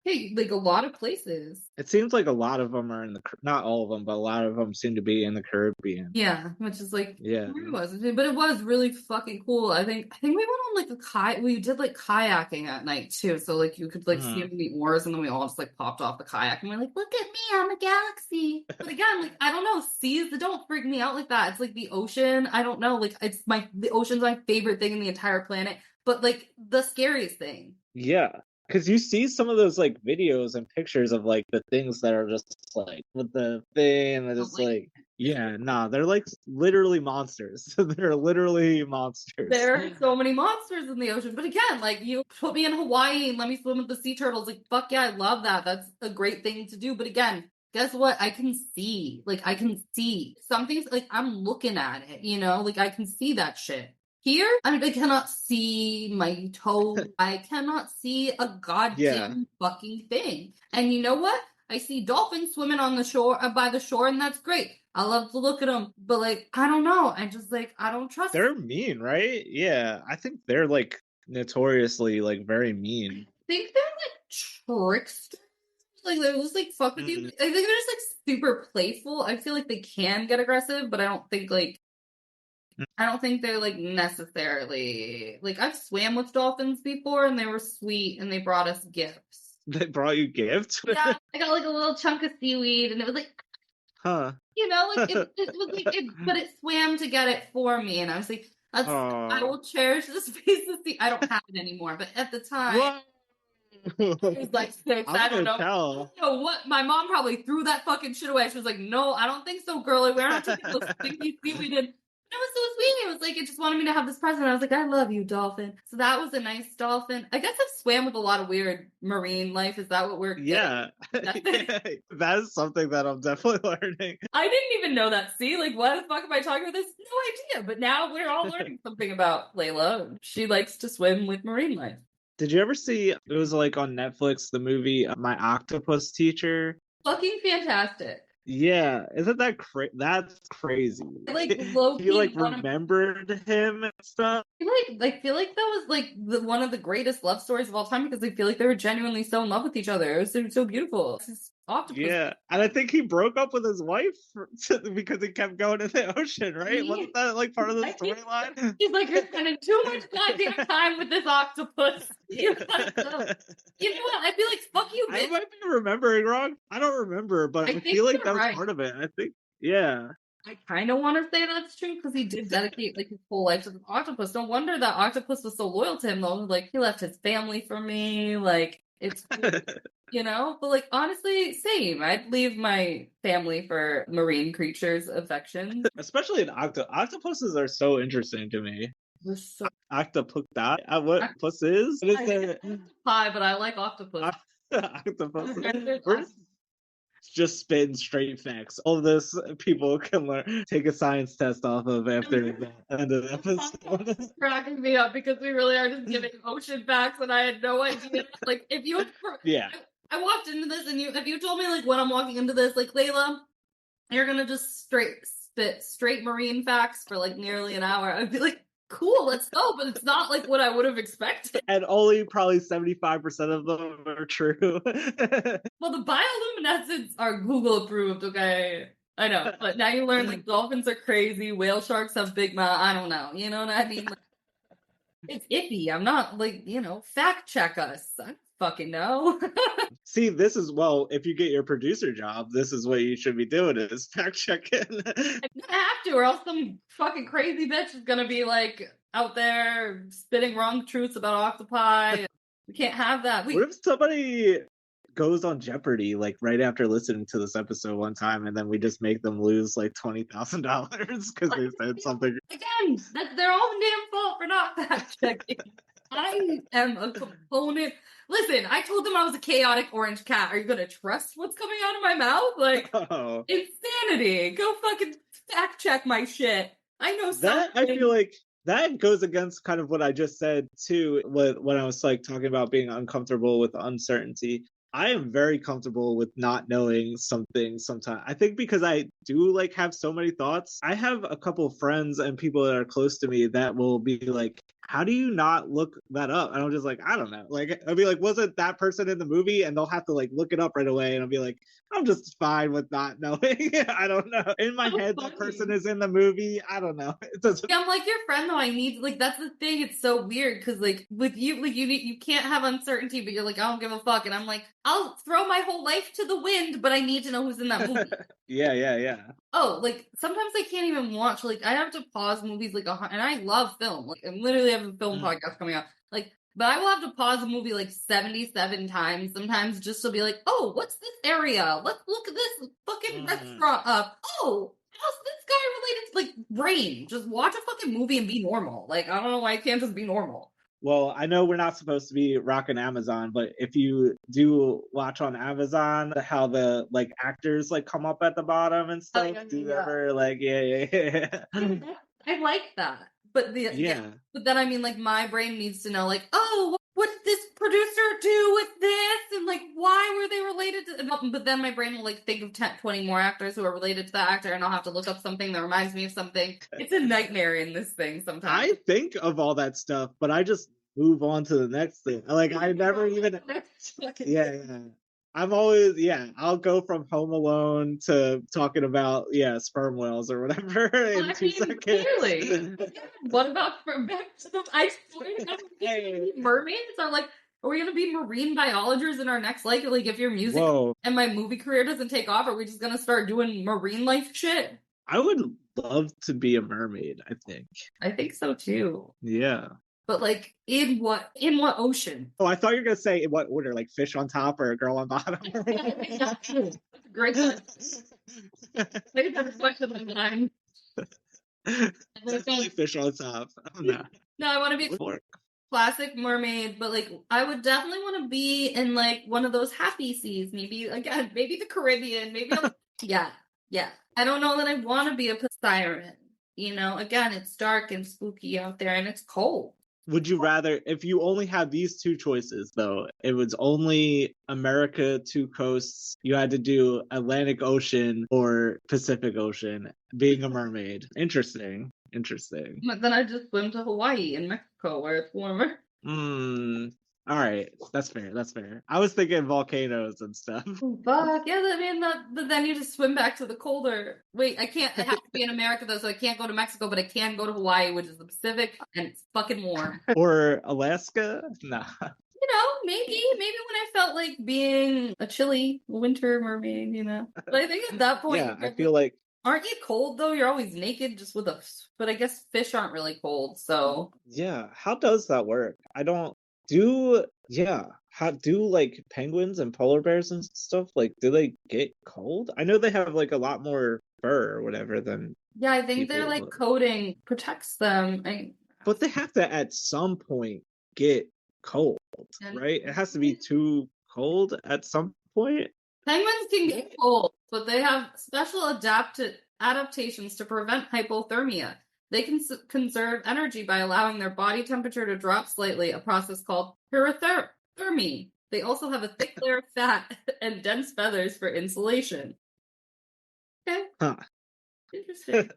hey, like a lot of places. It seems like a lot of them are in the, not all of them, but a lot of them seem to be in the Caribbean. Yeah, which is like, yeah, where it was, but it was really fucking cool. I think we went on like we did like kayaking at night too, so like you could like see the oars, and then we all just like popped off the kayak and we're like, look at me, I'm a galaxy. But again, like I don't know, seas that don't freak me out like that. It's like the ocean. I don't know, like the ocean's my favorite thing in the entire planet, but like the scariest thing. Yeah. Because you see some of those like videos and pictures of like the things that are just like with the thing and just like yeah, nah, they're like literally monsters. They're literally monsters. There are so many monsters in the ocean. But again, like you put me in Hawaii and let me swim with the sea turtles. Like, fuck yeah, I love that. That's a great thing to do. But again, guess what? I can see. Like, I can see. Some things, like, I'm looking at it, you know? Like, I can see that shit. Here, I mean, I cannot see my toe. I cannot see a goddamn fucking thing. And you know what? I see dolphins swimming on the shore, by the shore, and that's great. I love to look at them, but like, I don't know. I just like, I don't trust They're them. mean, right? Yeah, I think they're like notoriously like very mean. I think they're like tricksters. Like they just like fuck with you. I think they're just like super playful. I feel like they can get aggressive, but I don't think they're like necessarily like I've swam with dolphins before and they were sweet and they brought us gifts. They brought you gifts? Yeah, I got like a little chunk of seaweed and it was like, you know, like it was like but it swam to get it for me and I was like, I will cherish this piece of sea. I don't have it anymore, but at the time it was like 6. I don't know what. My mom probably threw that fucking shit away. She was like, "No, I don't think so, girlie. We're not taking those stinky seaweed." And it was so sweet. It was like it just wanted me to have this present. I was like, "I love you, dolphin." So that was a nice dolphin. I guess I've swam with a lot of weird marine life. Is that what we're? Yeah, that is something that I'm definitely learning. I didn't even know that. See, like, why the fuck am I talking about this? No idea. But now we're all learning something about Layla. She likes to swim with marine life. Did you ever see, it was like on Netflix, the movie My Octopus Teacher? Fucking fantastic. Yeah, isn't that that's crazy? Like low-key, you like remembered him and stuff. I feel like that was like one of the greatest love stories of all time because I feel like they were genuinely so in love with each other. It was so beautiful. Octopus. Yeah, and I think he broke up with his wife because he kept going in the ocean, right? Wasn't that like part of the storyline? He's like, you're spending too much goddamn time with this octopus. You know what? I feel like fuck you, bitch. I might be remembering wrong. I don't remember, but I feel like that was part of it. I think, yeah. I kind of want to say that's true because he did dedicate like his whole life to the octopus. No wonder that octopus was so loyal to him, though. Like he left his family for me. Like it's. You know, but like honestly, same. I'd leave my family for marine creatures' affection. Especially in octopuses are so interesting to me. Octopus. What puss is? What is it? Octopi, but I like octopus. Octopus. We're just spitting straight facts. All of this people can learn, take a science test off of after the end of the episode. Cracking me up because we really are just giving ocean facts, and I had no idea. Like if you, I walked into this, and if you told me like when I'm walking into this, like Layla, you're gonna just spit straight marine facts for like nearly an hour, I'd be like, cool, let's go. But it's not like what I would have expected. And only probably 75% of them are true. Well, the bioluminescence are Google approved, okay? I know, but now you learn like dolphins are crazy, whale sharks have big mouth. I don't know, you know what I mean? Like, it's iffy. I'm not like, fact check us. I don't fucking know. See, this is, if you get your producer job, this is what you should be doing is fact checking. I'm gonna have to, or else some fucking crazy bitch is gonna be like out there spitting wrong truths about octopi. We can't have that. What if somebody goes on Jeopardy like right after listening to this episode one time, and then we just make them lose like $20,000 because they said something. Again, that's their own damn fault for not fact checking. I am a component. Listen, I told them I was a chaotic orange cat. Are you gonna trust what's coming out of my mouth? Like, insanity. Go fucking fact check my shit. I know something. I feel like that goes against kind of what I just said too, when I was like talking about being uncomfortable with uncertainty. I am very comfortable with not knowing something sometimes. I think because I do like have so many thoughts. I have a couple of friends and people that are close to me that will be like, how do you not look that up? And I'm just like, I don't know. Like, I'll be like, wasn't that person in the movie? And they'll have to like look it up right away. And I'll be like, I'm just fine with not knowing. I don't know. In my head, that person is in the movie. I don't know. It doesn't. Yeah, I'm like your friend though. I need like that's the thing. It's so weird because like with you, like you can't have uncertainty, but you're like I don't give a fuck, and I'm like I'll throw my whole life to the wind, but I need to know who's in that movie. Yeah. Oh, like sometimes I can't even watch. Like I have to pause movies like and I love film. Like I literally have a film podcast coming out. Like, but I will have to pause a movie like 77 times sometimes just to be like, oh, what's this area? Let's look at this fucking restaurant up. Oh, how's this guy related to like brain? Just watch a fucking movie and be normal. Like I don't know why I can't just be normal. Well, I know we're not supposed to be rocking Amazon, but if you do watch on Amazon how the like actors like come up at the bottom and stuff, do you ever like yeah. I like that. But but then I mean like my brain needs to know like, oh, what did this producer do with this? And like why were they related to but then my brain will like think of 10, 20 more actors who are related to the actor and I'll have to look up something that reminds me of something. It's a nightmare in this thing sometimes. I think of all that stuff, but I just move on to the next thing. Like I never even yeah. I'm always I'll go from Home Alone to talking about sperm whales or whatever in 2 seconds. Clearly. What about back to the I swear to God, mermaids are like are we gonna be marine biologists in our next life? Like if your music and my movie career doesn't take off, are we just gonna start doing marine life shit? I would love to be a mermaid, I think. I think so too. Yeah. But like in what ocean? Oh, I thought you were gonna say in what order, like fish on top or a girl on bottom. Great question. Maybe that's question of mine. Definitely fish on top. Oh, no, I want to be a classic mermaid, but like I would definitely want to be in like one of those happy seas. Maybe again, maybe the Caribbean. Maybe yeah. I don't know that I want to be a siren. You know, again, it's dark and spooky out there, and it's cold. Would you rather, if you only had these two choices, though, it was only America, 2 coasts, you had to do Atlantic Ocean or Pacific Ocean, being a mermaid? Interesting. But then I just swim to Hawaii and Mexico where it's warmer. All right, that's fair. I was thinking volcanoes and stuff. Fuck yeah! I mean, but then you just swim back to the colder. Wait, I can't. I have to be in America though, so I can't go to Mexico, but I can go to Hawaii, which is the Pacific, and it's fucking warm. Or Alaska? Nah. You know, maybe when I felt like being a chilly winter mermaid, you know. But I think at that point, I feel like. Aren't you cold though? You're always naked, just with but I guess fish aren't really cold, so. Yeah, how does that work? I don't. How do like penguins and polar bears and stuff, like do they get cold? I know they have like a lot more fur or whatever than I think their like coating protects them. But they have to at some point get cold, right? It has to be too cold at some point. Penguins can get cold, but they have special adaptations to prevent hypothermia. They can conserve energy by allowing their body temperature to drop slightly, a process called pyrothermy. They also have a thick layer of fat and dense feathers for insulation. Okay. Huh. Interesting.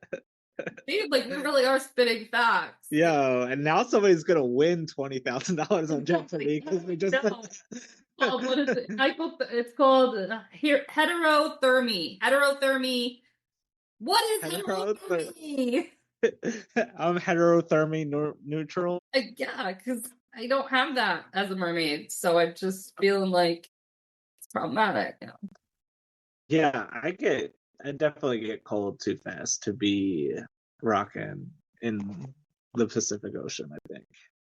Dude, like, we really are spitting facts. Yo, and now somebody's going to win $20,000 on Jeopardy because we just... What is it? It's called heterothermy. Heterothermy. What is heterothermy? I'm heterothermy neutral. Yeah, because I don't have that as a mermaid, so I'm just feeling like it's problematic. You know? Yeah, I definitely get cold too fast to be rocking in the Pacific Ocean, I think.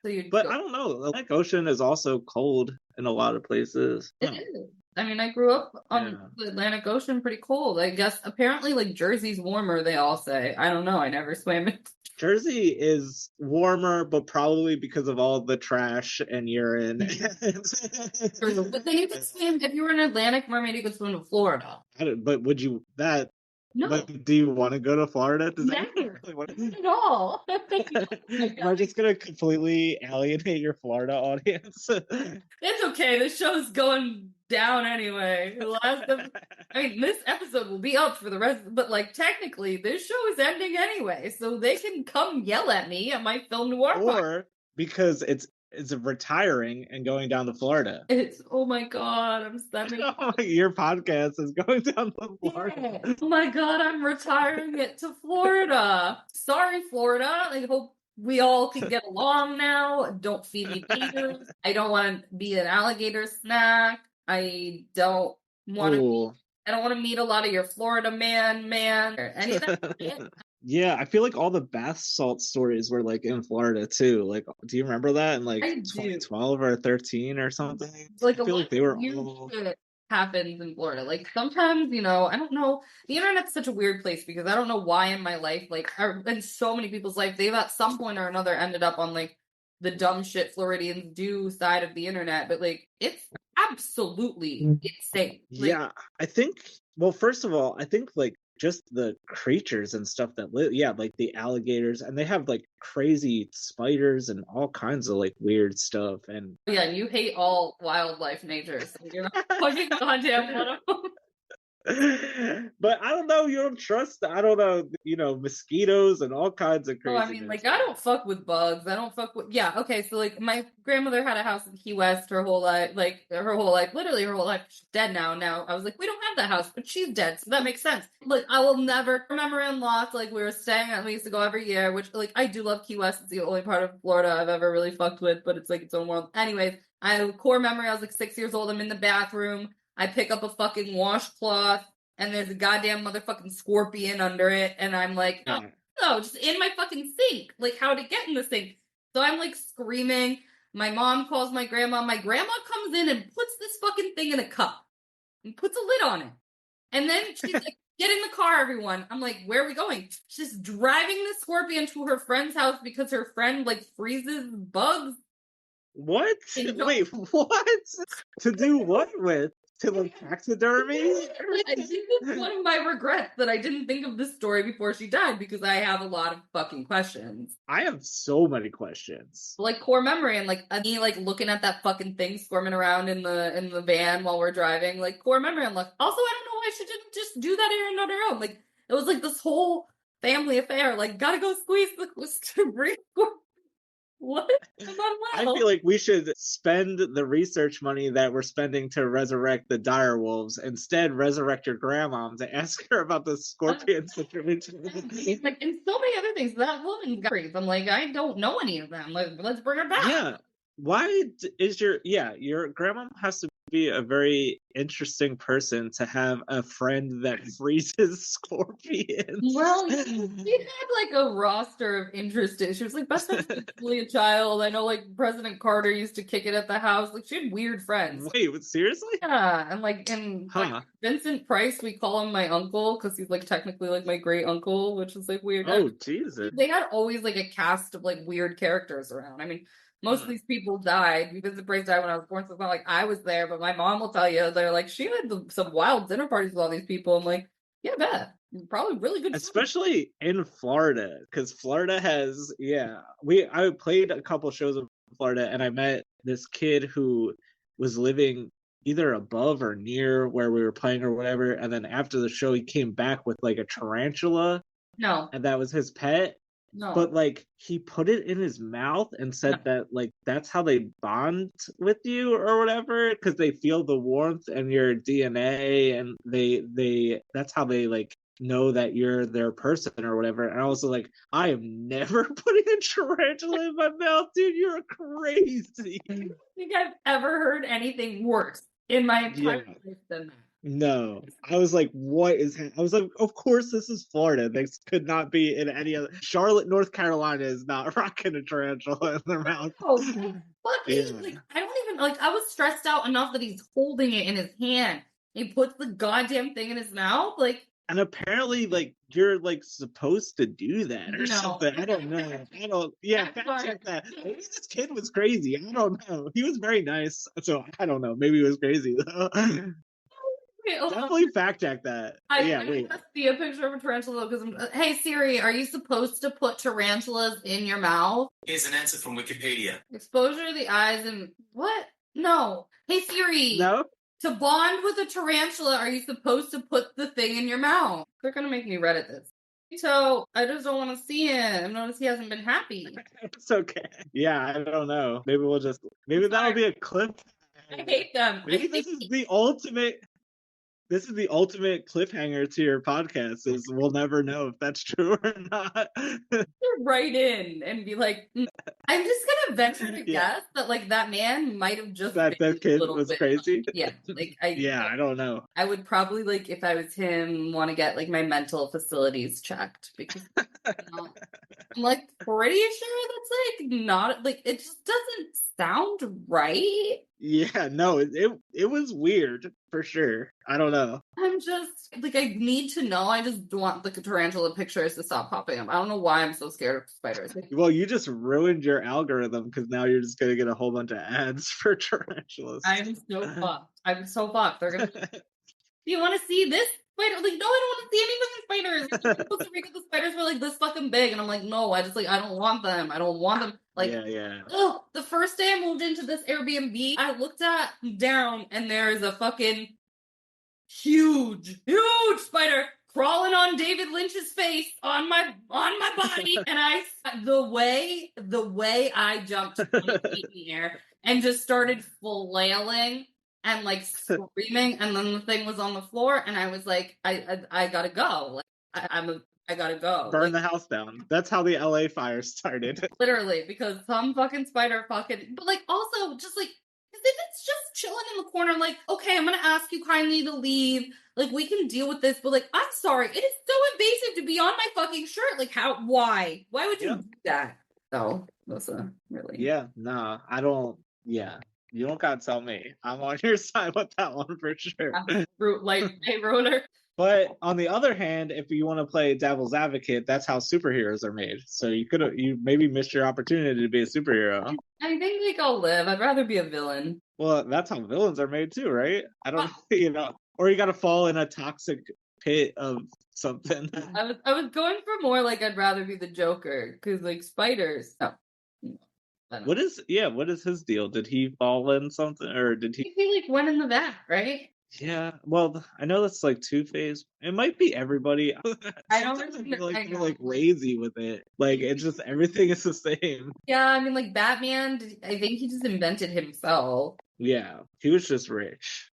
So but I don't know. The Atlantic Ocean is also cold in a lot of places. It is. I mean, I grew up on the Atlantic Ocean, pretty cold. I guess apparently like Jersey's warmer, they all say. I don't know. I never swam it. Jersey is warmer, but probably because of all the trash and urine. But then you could swim, if you were an Atlantic mermaid, you could swim to Florida. But would you, that, No. but do you want to go to Florida? Never. Not at all. Am I just going to completely alienate your Florida audience? It's okay. This show's going down anyway. I mean, this episode will be up for the rest, but like technically, this show is ending anyway, so they can come yell at me at my film noir. Or because it's retiring and going down to Florida. Oh my god, I'm sending your podcast is going down to Florida. Yeah. Oh my god, I'm retiring it to Florida. Sorry, Florida. I hope we all can get along now. Don't feed me gators. I don't want to be an alligator snack. I don't want to meet a lot of your Florida man or any of that. Yeah, I feel like all the bath salt stories were like in Florida too. Like, do you remember that in like 2012 or 13 or something? Like, I feel like they were all shit happens in Florida. Like sometimes, I don't know. The internet's such a weird place because I don't know why in my life, like, in so many people's life, they've at some point or another ended up on like the dumb shit Floridians do side of the internet. But like, it's absolutely insane. Like, yeah, I think. Well, first of all, I think like just the creatures and stuff that live, like the alligators, and they have like crazy spiders and all kinds of like weird stuff. And yeah, you hate all wildlife nature, so you're not fucking goddamn one of them. But I don't know, you don't trust, I don't know, mosquitoes and all kinds of crazy. I mean, like, I don't fuck with bugs. I don't fuck with, okay, so like my grandmother had a house in Key West her whole life, literally her whole life. She's dead now. I was like, we don't have that house, but she's dead, so that makes sense. Like, I will never remember in Lost, like, we were staying at, we used to go every year, which, like, I do love Key West. It's the only part of Florida I've ever really fucked with, but it's like its own world. Anyways, I have a core memory. I was like 6 years old. I'm in the bathroom. I pick up a fucking washcloth, and there's a goddamn motherfucking scorpion under it, and I'm like, no, just in my fucking sink. Like, how'd it get in the sink? So I'm like screaming. My mom calls my grandma. My grandma comes in and puts this fucking thing in a cup and puts a lid on it. And then she's like, get in the car, everyone. I'm like, where are we going? She's driving the scorpion to her friend's house because her friend like freezes bugs. What? Wait, what? To do what with? To like taxidermy? I think it's one of my regrets that I didn't think of this story before she died, because I have a lot of fucking questions. I have so many questions. Like core memory, and like me like looking at that fucking thing squirming around in the van while we're driving, like core memory. I'm like, also I don't know why she didn't just do that here on her own. Like it was like this whole family affair. Like gotta go squeeze the What? I feel like we should spend the research money that we're spending to resurrect the dire wolves, instead resurrect your grandma to ask her about the scorpion situation. Like, and so many other things. That woman got raised. I'm like, I don't know any of them. Like, let's bring her back. Yeah. Why is your grandma has to be a very interesting person to have a friend that freezes scorpions. Well, she had like a roster of interests. She was like best friendly a child. I know like President Carter used to kick it at the house. Like she had weird friends. Wait, seriously? Yeah, and like Vincent Price, we call him my uncle because he's like technically like my great uncle, which is like weird. Oh, Jesus. They had always like a cast of like weird characters around. I mean, most of these people died. Vincent Price died when I was born, so it's not like I was there, but my mom will tell you, they're like, she had some wild dinner parties with all these people. I'm like, yeah, bet. Probably really good. Especially in Florida, because Florida has, I played a couple shows in Florida, and I met this kid who was living either above or near where we were playing or whatever, and then after the show, he came back with like a tarantula. No. And that was his pet. No. But like he put it in his mouth and said that like that's how they bond with you or whatever, because they feel the warmth and your DNA, and they that's how they like know that you're their person or whatever. And I was like, I am never putting a tarantula in my mouth, dude. You're crazy. I don't think I've ever heard anything worse in my entire life than that. No, I was like, what is? I was like, of course this is Florida. This could not be in any other. Charlotte, North Carolina is not rocking a tarantula in their mouth. Oh, but like, I don't even like. I was stressed out enough that he's holding it in his hand. He puts the goddamn thing in his mouth, like. And apparently, like, you're like supposed to do that or something. I don't know. I don't. Yeah, fact check that. Maybe this kid was crazy. I don't know. He was very nice, so I don't know. Maybe he was crazy though. Wait, definitely fact check that. I see a picture of a tarantula because hey Siri, are you supposed to put tarantulas in your mouth? Here's an answer from Wikipedia. Exposure to the eyes and what? No. Hey Siri. No. To bond with a tarantula, are you supposed to put the thing in your mouth? They're gonna make me Reddit this. So I just don't want to see him. Notice he hasn't been happy. It's okay. Yeah, I don't know. Maybe that'll be a clip. I hate them. Maybe this is the ultimate. This is the ultimate cliffhanger to your podcast. Is we'll never know if that's true or not. Write in and be like, I'm just gonna venture to guess that like that man might have just that kid was crazy. Yeah, like I don't know. I would probably like if I was him want to get like my mental facilities checked because I'm like pretty sure that's like not like it just doesn't sound right. Yeah, no, it was weird for sure. I don't know. I'm just like I need to know. I just want the tarantula pictures to stop popping up. I don't know why I'm so scared of spiders. Well, you just ruined your algorithm because now you're just gonna get a whole bunch of ads for tarantulas. I'm so fucked. They're gonna. Do you want to see this spider? Like, no, I don't want to see any fucking spiders. You're supposed to make the spiders were like this fucking big, and I'm like, no, I don't want them. I don't want them. Like, yeah. Oh, the first day I moved into this Airbnb, I looked down, and there's a fucking huge spider crawling on David Lynch's face on my body, and the way I jumped 20 feet in the air and just started flailing and like screaming, and then the thing was on the floor, and I was like, I gotta go. Like, I gotta go. Burn the house down. That's how the LA fire started. Literally, because some fucking spider fucking. But like, also, just like, if it's just chilling in the corner, like, okay, I'm gonna ask you kindly to leave. Like, we can deal with this, but like, I'm sorry, it is so invasive to be on my fucking shirt. Like, why? Why would you do that? So, listen, really. Yeah, nah, I don't. Yeah. You don't gotta tell me. I'm on your side with that one for sure. Like, hey, roller. But on the other hand, if you want to play devil's advocate, that's how superheroes are made. So you maybe missed your opportunity to be a superhero. I think like I'll live. I'd rather be a villain. Well, that's how villains are made too, right? I don't, or you got to fall in a toxic pit of something. I was going for more like I'd rather be the Joker because like spiders. No. What is his deal? Did he fall in something or did he? He like went in the vat, right? Yeah, well, I know that's like Two-Face. It might be everybody. I don't feel like lazy with it. Like it's just everything is the same. Yeah, I mean, like Batman. I think he just invented himself. Yeah, he was just rich.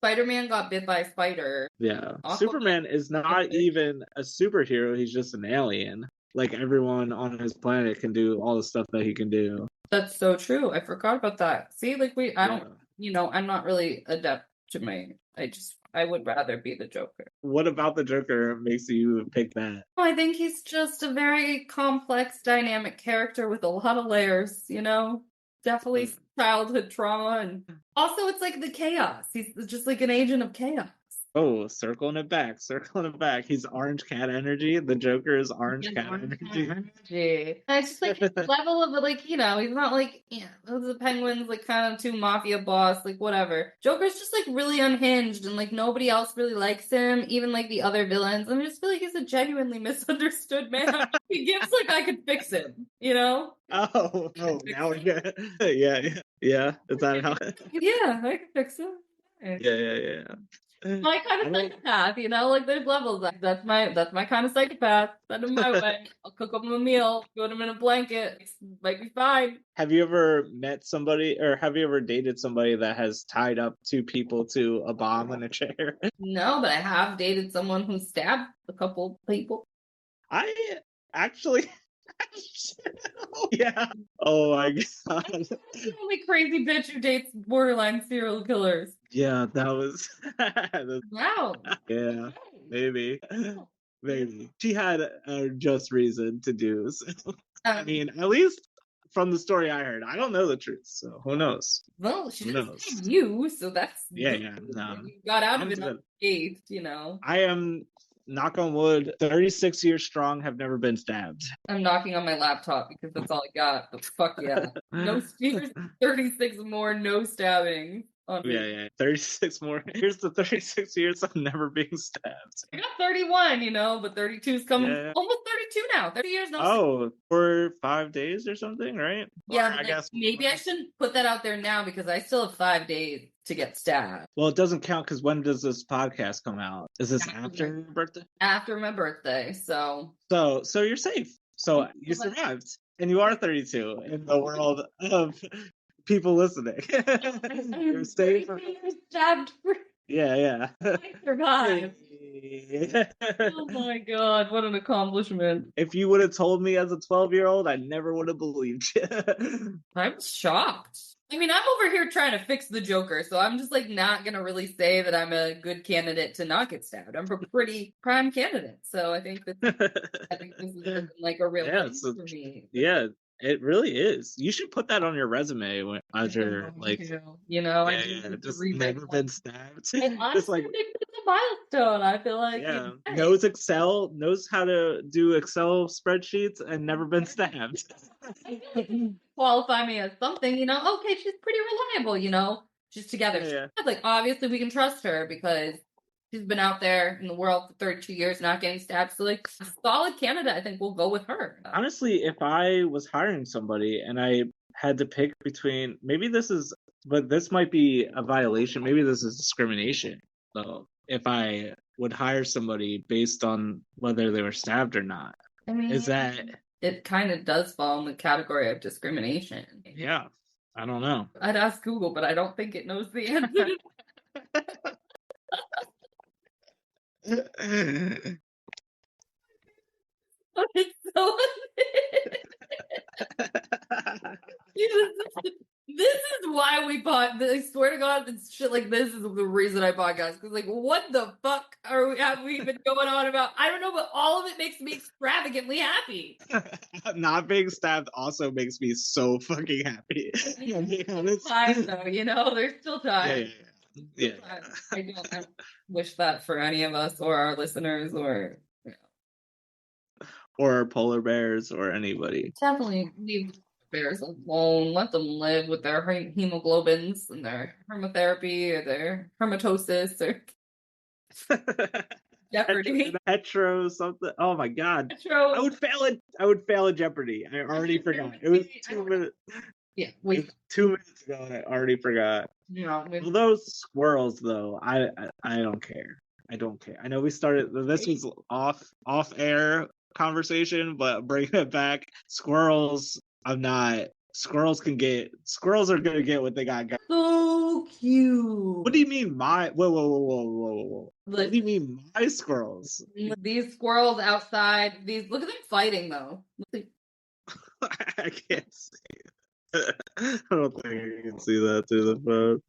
Spider-Man got bit by a spider. Yeah, Superman is not even a superhero. He's just an alien. Like everyone on his planet can do all the stuff that he can do. That's so true. I forgot about that. See, like I'm not really adept to I would rather be the Joker. What about the Joker makes you pick that? I think he's just a very complex, dynamic character with a lot of layers, Definitely childhood trauma, and also it's like the chaos. He's just like an agent of chaos. Oh, circling it back. He's orange cat energy. The Joker is orange cat energy. It's just like his level of like, he's not like, the Penguin's like kind of too mafia boss, like whatever. Joker's just like really unhinged and like nobody else really likes him, even like the other villains. I just feel like he's a genuinely misunderstood man. He gives like I could fix him, Oh, now we get yeah. Is that how? Yeah, I can fix him. Yeah. My kind of psychopath, like there's levels. That's my kind of psychopath. Send him my way. I'll cook him a meal, put him in a blanket. Might be fine. Have you ever met somebody, or have you ever dated somebody that has tied up two people to a bomb in a chair? No, but I have dated someone who stabbed a couple people. I actually. Yeah. Oh my god. I'm the only crazy bitch who dates borderline serial killers. Yeah, that was. Wow. Yeah, maybe. Maybe. She had a just reason to do so. I mean, at least from the story I heard. I don't know the truth, so who knows? Well, she Who didn't knows? say you, so that's Yeah, yeah. No. you got out of I'm it good. unscathed, you know. I am, knock on wood, 36 years strong, have never been stabbed. I'm knocking on my laptop because that's all I got. But fuck yeah. No here's 36 more no stabbing on me. Yeah. 36 more. Here's the 36 years of never being stabbed. I got 31, you know, but 32 is coming Yeah. almost 32 now. 30 years no Oh, for 5 days or something, right? yeah, Or I guess maybe I shouldn't put that out there now because I still have 5 days to get stabbed. Well, it doesn't count because when does this podcast come out? Is this after your birthday? After my birthday, so So you're safe. So you survived, and you are 32 in the world of people listening. You're safe. Stabbed for Yeah. I survived. Oh my god, what an accomplishment. If you would have told me as a 12-year-old, I never would have believed you. I'm shocked. I mean, I'm over here trying to fix the Joker, so I'm just like not gonna really say that I'm a good candidate to not get stabbed. I'm a pretty prime candidate, so I think this is like a real win for me. Yeah, it really is. You should put that on your resume as you're like, you know, yeah, just never been stabbed. Just like it's a milestone. I feel like knows Excel, knows how to do Excel spreadsheets, and never been stabbed. Qualify me as something, you know. Okay, she's pretty reliable, you know. She's together. Yeah. Like obviously we can trust her because she's been out there in the world for 32 years, not getting stabbed. So like a solid candidate, I think we'll go with her. Honestly, if I was hiring somebody and I had to pick between, but this might be a violation. Maybe this is discrimination. So if I would hire somebody based on whether they were stabbed or not, I mean, is that it kind of does fall in the category of discrimination. Yeah, I don't know. I'd ask Google, but I don't think it knows the answer. It's so this is why we bought. I swear to God, this shit like this is the reason I podcast. Because like, what the fuck have we been going on about? I don't know, but all of it makes me extravagantly happy. Not being stabbed also makes me so fucking happy. Time though, you know, there's still time. Yeah. I don't wish that for any of us or our listeners or or polar bears or anybody. Definitely leave bears alone. Let them live with their hemoglobins and their hermotherapy or their hermatosis or Jeopardy. Petro something. Oh my god. Petro. I would fail at Jeopardy. I already forgot. It was 2 minutes. Yeah, 2 minutes ago and I already forgot. Yeah. Well, those squirrels though, I don't care. I don't care. I know we started this was off air conversation, but bringing it back, squirrels are gonna get what they got. So cute. What do you mean whoa. What do you mean my squirrels? These squirrels outside, look at them fighting though. I can't see it. I don't think I can see that through the phone.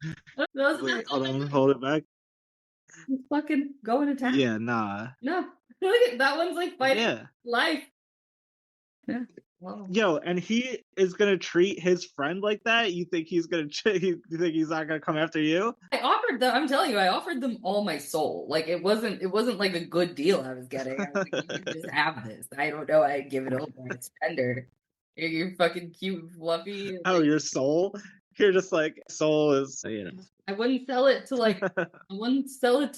Wait, hold it back. He's fucking going to town. Yeah, nah. No. Look at that one's like fighting life. Yeah. Wow. Yo, and he is gonna treat his friend like that? You think he's gonna? You think he's not gonna come after you? I'm telling you, I offered them all my soul. Like it wasn't like a good deal I was getting. I was like, you can just have this. I don't know. I'd give it over. It's tender. You're fucking cute, fluffy. Oh, your soul? You're just like soul is. You know. I wouldn't sell it to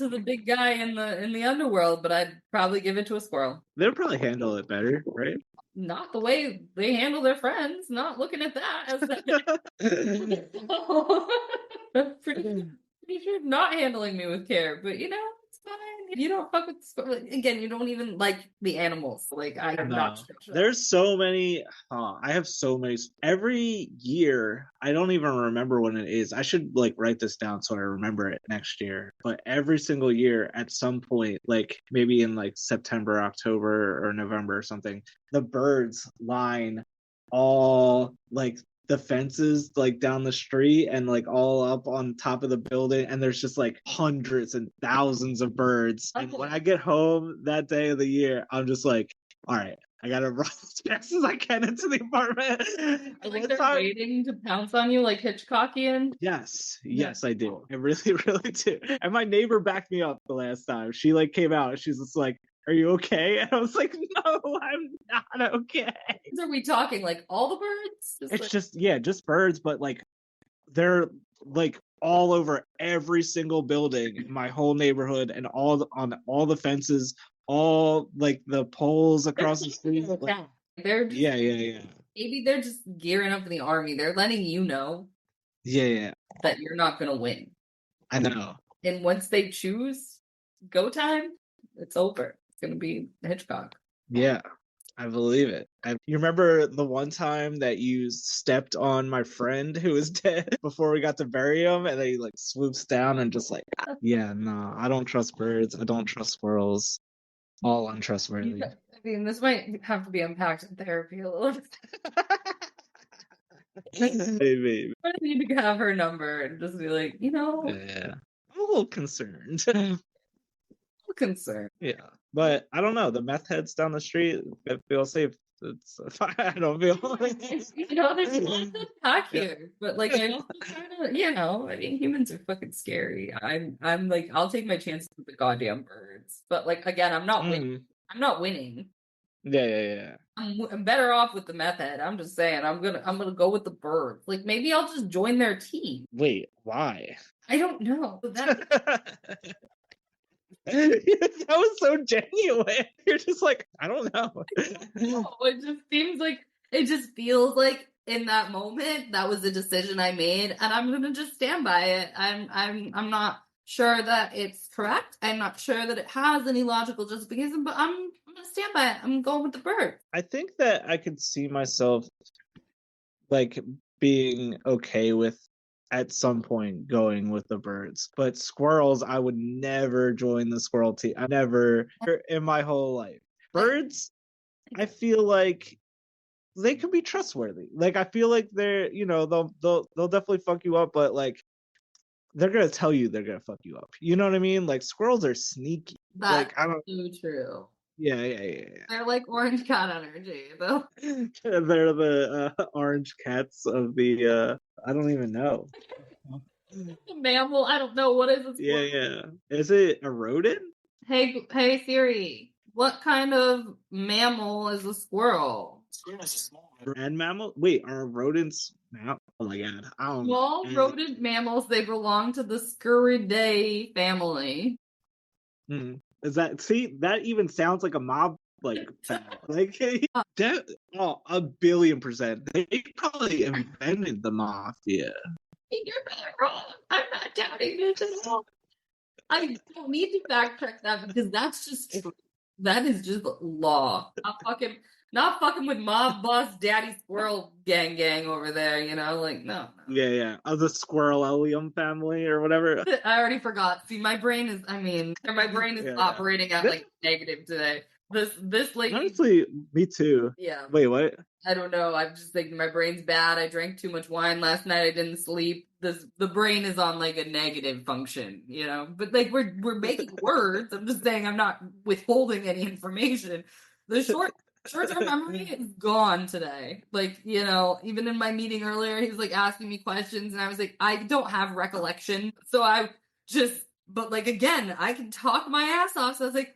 the big guy in the underworld, but I'd probably give it to a squirrel. They'll probably handle it better, right? Not the way they handle their friends. Not looking at that as pretty sure not handling me with care, but you know, it's fine. You don't fuck with again. You don't even like the animals. Like I am not. There's so many. I have so many. Every year, I don't even remember when it is. I should like write this down so I remember it next year. But every single year, at some point, like maybe in like September, October, or November or something, the birds line all like the fences like down the street and like all up on top of the building, and there's just like hundreds and thousands of birds. And when I get home that day of the year, I'm just like, all right, I gotta run as fast as I can into the apartment. Like they're waiting to pounce on you like Hitchcockian? Yes, I do. I really, really do. And my neighbor backed me up the last time. She like came out and she's just like, are you okay? And I was like, no, I'm not okay. Are we talking like all the birds? It's just birds, but like they're like all over every single building in my whole neighborhood and on all the fences, all like the poles across the street. Like, they're just, yeah. Maybe they're just gearing up for the army. They're letting you know. Yeah. That you're not gonna win. I know. And once they choose go time, it's over. It's gonna be Hitchcock. Yeah. I believe it. You remember the one time that you stepped on my friend who was dead before we got to bury him, and then he like swoops down and just like, yeah, no, I don't trust birds. I don't trust squirrels. All untrustworthy. I mean, this might have to be unpacked in therapy a little bit. Maybe. I need to have her number and just be like, Yeah. I'm a little concerned. Concerned. Yeah. But I don't know. The meth heads down the street, I feel safe. I don't feel there's lots to pack here. But like I also kind of, I mean humans are fucking scary. I'm like, I'll take my chances with the goddamn birds. But like again, I'm not winning. I'm not winning. Yeah. I'm better off with the meth head. I'm just saying I'm gonna go with the birds. Like maybe I'll just join their team. Wait, why? I don't know. That was so genuine. You're just like, I don't know. No, it just feels like in that moment that was the decision I made, and I'm gonna just stand by it. I'm not sure that it's correct. I'm not sure that it has any logical justification, but I'm gonna stand by it. I'm going with the bird. I think that I could see myself like being okay with at some point going with the birds, but squirrels, I would never join the squirrel team. I never in my whole life. Birds, I feel like they can be trustworthy. Like I feel like they're, they'll definitely fuck you up, but like they're gonna tell you they're gonna fuck you up. You know what I mean? Like squirrels are sneaky. That's like I don't. So true. Yeah. They're like orange cat energy, though. They're the orange cats of the. I don't even know. A mammal? I don't know. What is it? Yeah. Is it a rodent? Hey Siri. What kind of mammal is a squirrel? Squirrel is a small And mammal? Wait, are rodents? Oh my god! I don't know. Small rodent mammals. They belong to the Sciridae family. Mm-hmm. Is that that even sounds like a mob like that, 1,000,000,000%. They probably invented the mafia. You're not wrong. I'm not doubting it at all. I don't need to backtrack that because that's just true. That is just law. Not fucking with mob boss daddy squirrel gang over there, like no. Yeah. Of the Squirrelium family or whatever. I already forgot. See, my brain is operating at like negative today. This lady. Honestly, me too. Yeah. Wait, what? I don't know. I'm just thinking my brain's bad. I drank too much wine last night. I didn't sleep. The brain is on like a negative function, But like we're making words. I'm just saying I'm not withholding any information. The short-term memory is gone today. Like, even in my meeting earlier, he was like asking me questions, and I was like, I don't have recollection. So but like again, I can talk my ass off. So I was like,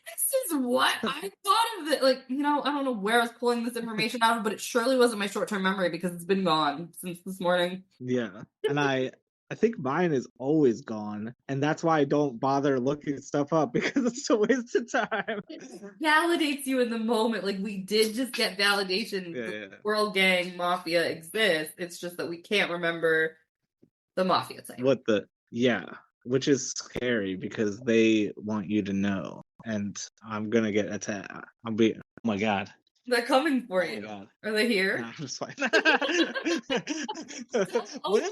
this is what I thought of it. Like, I don't know where I was pulling this information out of, but it surely wasn't my short-term memory because it's been gone since this morning. Yeah. And I think mine is always gone. And that's why I don't bother looking stuff up because it's a waste of time. It validates you in the moment. Like, we did just get validation. The World Gang Mafia exists. It's just that we can't remember the Mafia thing. Which is scary because they want you to know. And I'm gonna get attacked. Oh my god. They're coming for you. Oh my god. Are they here? Nah, I'm just fine. What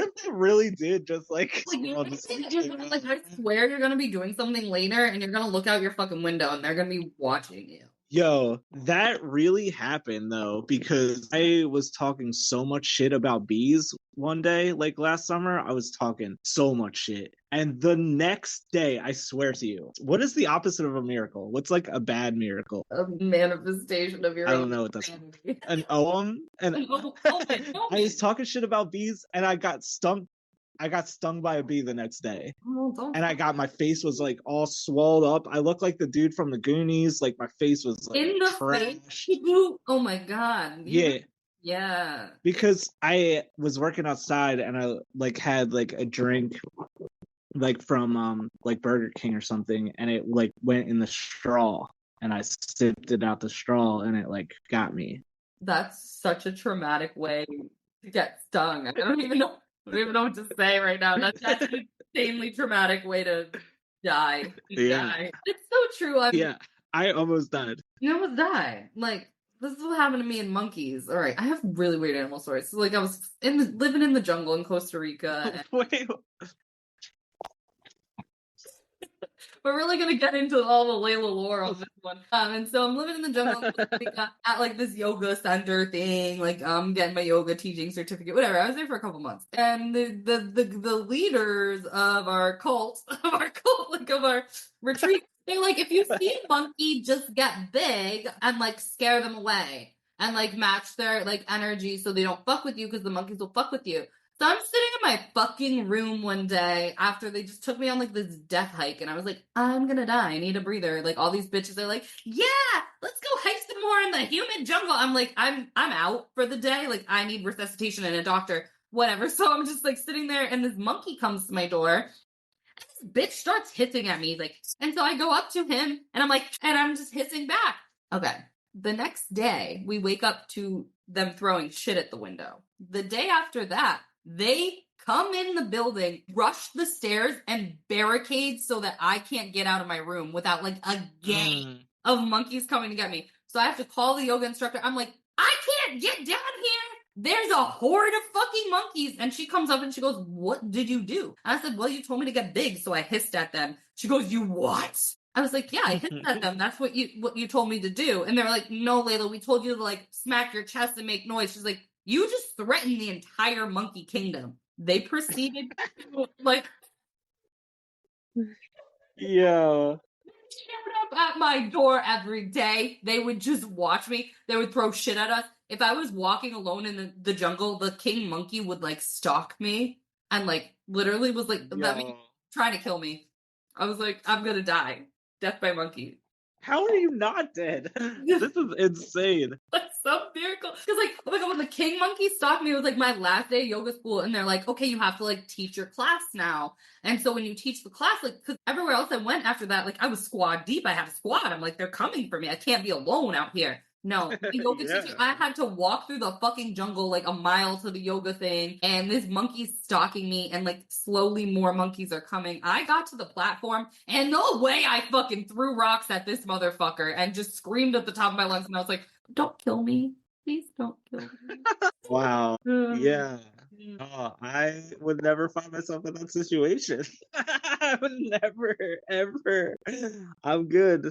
if they really did just like I swear you're gonna be doing something later and you're gonna look out your fucking window and they're gonna be watching you. Yo, that really happened though, because I was talking so much shit about bees one day, like last summer. I was talking so much shit. And the next day, I swear to you, what is the opposite of a miracle? What's like a bad miracle? A manifestation of your I own don't know what that's insanity. an oem. And Oh, I was talking shit about bees and I got stung. I got stung by a bee the next day. don't And I got, my face was like all swelled up. I looked like the dude from the Goonies. Like my face was like in the trash. face. Oh my god. Yeah. Because I was working outside and I like had like a drink like from like Burger King or something, and it like went in the straw and I sipped it out the straw and it like got me. That's such a traumatic way to get stung. I don't even know what to say right now. That's an insanely traumatic way to die. Yeah. It's so true. I almost died. You almost die. Like, this is what happened to me in monkeys. All right, I have really weird animal stories. So, like, I was living in the jungle in Costa Rica. And Wait. we're really gonna get into all the Layla lore on this one. And so I'm living in the jungle in Costa Rica at like this yoga center thing, like getting my yoga teaching certificate, whatever. I was there for a couple months, and the leaders of our cult, like of our retreat, they're like, if you see a monkey, just get big and like scare them away and like match their like energy so they don't fuck with you, because the monkeys will fuck with you. So I'm sitting in my fucking room one day after they just took me on like this death hike, and I was like, I'm gonna die. I need a breather. Like all these bitches are like, yeah, let's go hike some more in the humid jungle. I'm like, I'm out for the day. Like I need resuscitation and a doctor, whatever. So I'm just like sitting there, and this monkey comes to my door. And this bitch starts hissing at me, like, and so I go up to him, and I'm like, and I'm just hissing back. Okay. The next day, we wake up to them throwing shit at the window. The day after that, they come in the building, rush the stairs, and barricade so that I can't get out of my room without like a gang of monkeys coming to get me. So I have to call the yoga instructor. I'm like, I can't get down here. There's a horde of fucking monkeys. And she comes up and she goes, what did you do? And I said, well, you told me to get big, so I hissed at them. She goes, you what? I was like, yeah, I hissed at them. That's what you told me to do. And they were like, no, Layla, we told you to like smack your chest and make noise. She's like, you just threatened the entire monkey kingdom. They proceeded to, like, Yeah. showed up at my door every day. They would just watch me. They would throw shit at us. If I was walking alone in the jungle, the king monkey would like stalk me and like literally was like trying to kill me. I was like, I'm gonna die. Death by monkey. How are you not dead? This is insane. That's some miracle. Because like, oh my god, when the king monkey stalked me, it was like my last day of yoga school, and they're like, okay, you have to like teach your class now. And so when you teach the class, like, because everywhere else I went after that, like I was squad deep. I had a squad. I'm like, they're coming for me. I can't be alone out here. No, the yoga teacher, I had to walk through the fucking jungle like a mile to the yoga thing, and this monkey's stalking me, and like slowly more monkeys are coming. I got to the platform, and no way I fucking threw rocks at this motherfucker and just screamed at the top of my lungs, and I was like, don't kill me. Please don't kill me. Wow. Yeah. Oh, I would never find myself in that situation. I would never, ever. I'm good.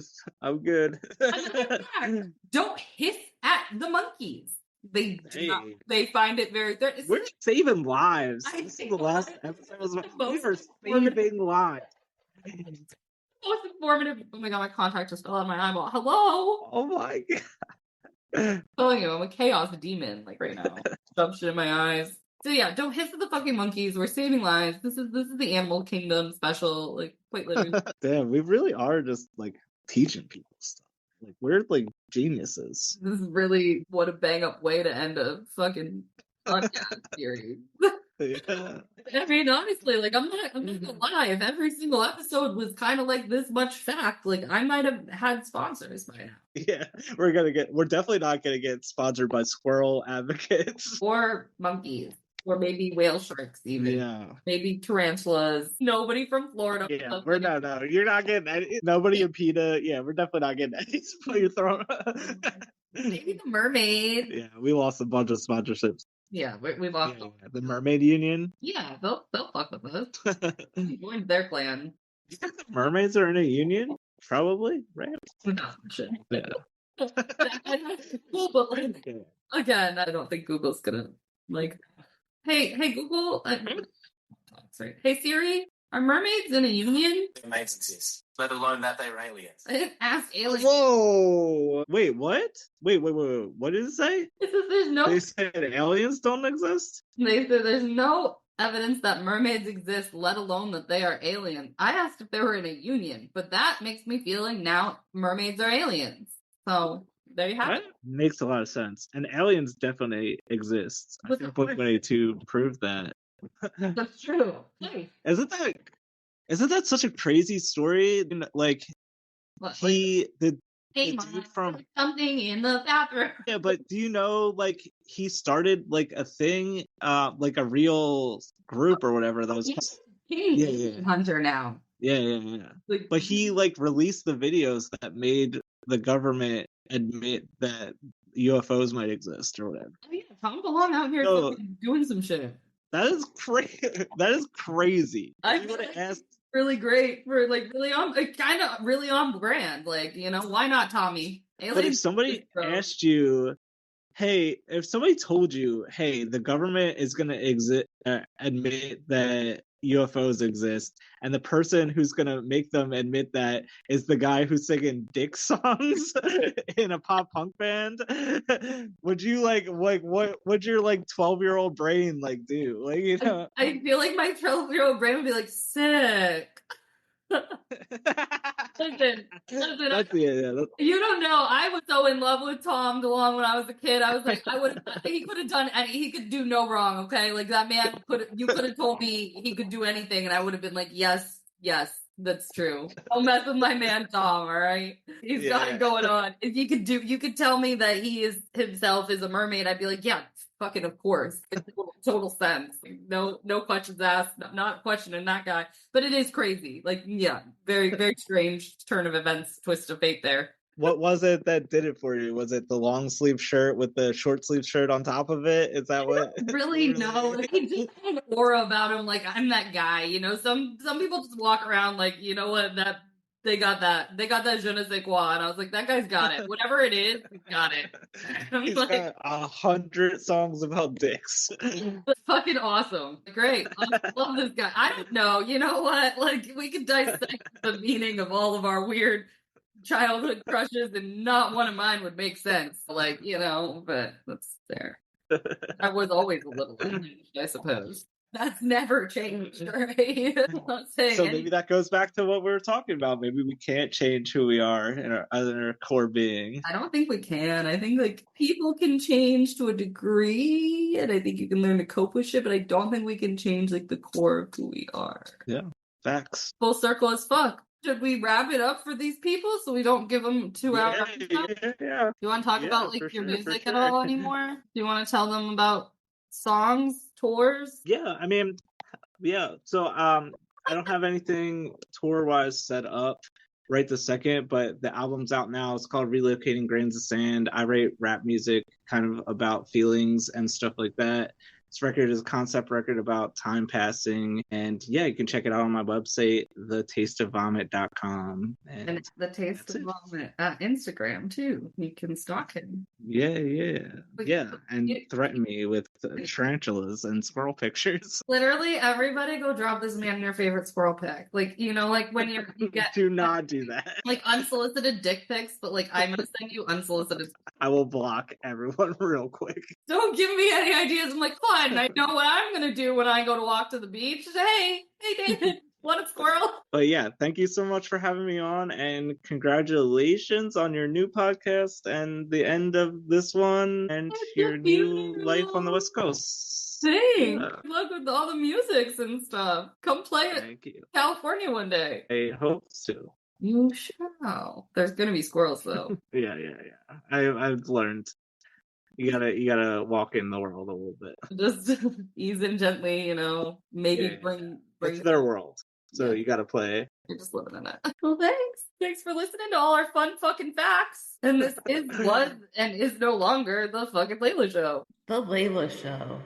Don't hiss at the monkeys. They do not, they find it very. We're saving lives. This is the last episode. We are saving lives. Most informative. Oh my god, my contact just fell out of my eyeball. Hello. Oh my god. Telling you, I'm a chaos demon like right now. Dump shit in my eyes. So yeah, don't hiss at the fucking monkeys. We're saving lives. This is the animal kingdom special. Like, quite literally. Damn, we really are just like teaching people stuff. Like we're like geniuses. This is really what a bang up way to end a fucking podcast series. Yeah. I mean, honestly, like I'm not gonna lie. If every single episode was kind of like this much fact, like I might have had sponsors by now. Yeah, we're definitely not gonna get sponsored by squirrel advocates or monkeys. Or maybe whale sharks, even. Yeah. Maybe tarantulas. Nobody from Florida. Yeah, you're not getting any. Nobody in PETA. Yeah, we're definitely not getting any. You're throwing. Maybe the mermaid. Yeah, we lost a bunch of sponsorships. Yeah, we lost them. The Mermaid Union. Yeah, they'll fuck with us. Join their clan. You think the mermaids are in a union? Probably, right? No, shit. Yeah. Cool, but like, again, I don't think Google's gonna like. Hey Google. Sorry. Hey Siri. Are mermaids in a union? Mermaids exist, let alone that they're aliens. I didn't ask aliens. Whoa! Wait, what? Wait. What did it say? It says there's no. They said aliens don't exist? They said there's no evidence that mermaids exist, let alone that they are alien. I asked if they were in a union, but that makes me feeling now mermaids are aliens. So there you have That it. makes a lot of sense. And aliens definitely exist. I But think of course- Blink-182 proved that. That's true. Hey, Isn't that such a crazy story? Like the hey, dude Mom, from there's something in the bathroom. yeah, but do you know like he started like a thing, like a real group or whatever that was He's a hunter now. yeah. Like, But he like released the videos that made the government admit that UFOs might exist or whatever. oh, yeah, Tom DeLonge out here No. fucking doing some shit. That is crazy. That is crazy. I You feel would like have asked. really great for like really on, kind of really on brand. Like, you know, why not, Tommy? But if Aliens somebody exist, bro. asked you, hey, if somebody told you, hey, the government is going to admit that UFOs exist, and the person who's going to make them admit that is the guy who's singing dick songs in a pop punk band, would you like what would your like 12-year-old brain like do? Like, you know. I feel like my 12-year-old brain would be like, sick. Listen, you don't know. I was so in love with Tom DeLonge when I was a kid. I was like, he could have done he could do no wrong, okay? Like that man you could have told me he could do anything and I would have been like, yes, that's true. Don't mess with my man Tom, all right? He's got it going on. If you could tell me that he is himself is a mermaid, I'd be like, yeah, fucking of course. It makes total sense. No questions asked, not questioning that guy. But it is crazy. Like, yeah, very, very strange turn of events, twist of fate there. What was it that did it for you? Was it the long sleeve shirt with the short sleeve shirt on top of it? Is that what? Really? No. Like, he just had an aura about him. Like, I'm that guy. You know, some people just walk around like, you know what, that they got that je ne sais quoi. And I was like, that guy's got it. Whatever it is, he's got it. He's like, got 100 songs about dicks. That's fucking awesome. Great. I love this guy. I don't know. You know what? Like, we could dissect the meaning of all of our weird childhood crushes and not one of mine would make sense. Like, you know, but that's there. I was always a little unhinged, I suppose. That's never changed, right? I'm not saying So maybe that goes back to what we were talking about. Maybe we can't change who we are in our other core being. I don't think we can. I think like people can change to a degree, and I think you can learn to cope with shit, but I don't think we can change like the core of who we are. Yeah, facts. Full circle as fuck. Should we wrap it up for these people so we don't give them 2 hours? Yeah. Do you want to talk about like your music at all anymore? Do you want to tell them about songs, tours? Yeah, I mean, yeah. So I don't have anything tour wise set up right this second, but the album's out now. It's called Relocating Grains of Sand. I write rap music kind of about feelings and stuff like that. This record is a concept record about time passing. And yeah, you can check it out on my website, thetasteofvomit.com. And it's The Taste of Vomit at Instagram too. You can stalk him. Yeah. And threaten me with tarantulas and squirrel pictures. Literally, everybody go drop this man your favorite squirrel pic. Like, you know, like when you get Do not do that. like unsolicited dick pics, but like I'm gonna send you unsolicited. I will block everyone real quick. Don't give me any ideas. I'm like, fine. I know what I'm gonna do when I go to walk to the beach. Hey, David, what a squirrel! But yeah, thank you so much for having me on, and congratulations on your new podcast and the end of this one and your new life on the West Coast. Thanks. Yeah. Good luck with all the musics and stuff. Come play it Thank you. California one day. I hope so. You shall. There's gonna be squirrels though. Yeah. I've learned. You gotta walk in the world a little bit. Just ease in gently, you know. Maybe Yeah. bring. It's their world, so you gotta play. You're just living in it. Well, thanks. Thanks for listening to all our fun fucking facts. And this was and is no longer the fucking Layla Show. The Layla Show.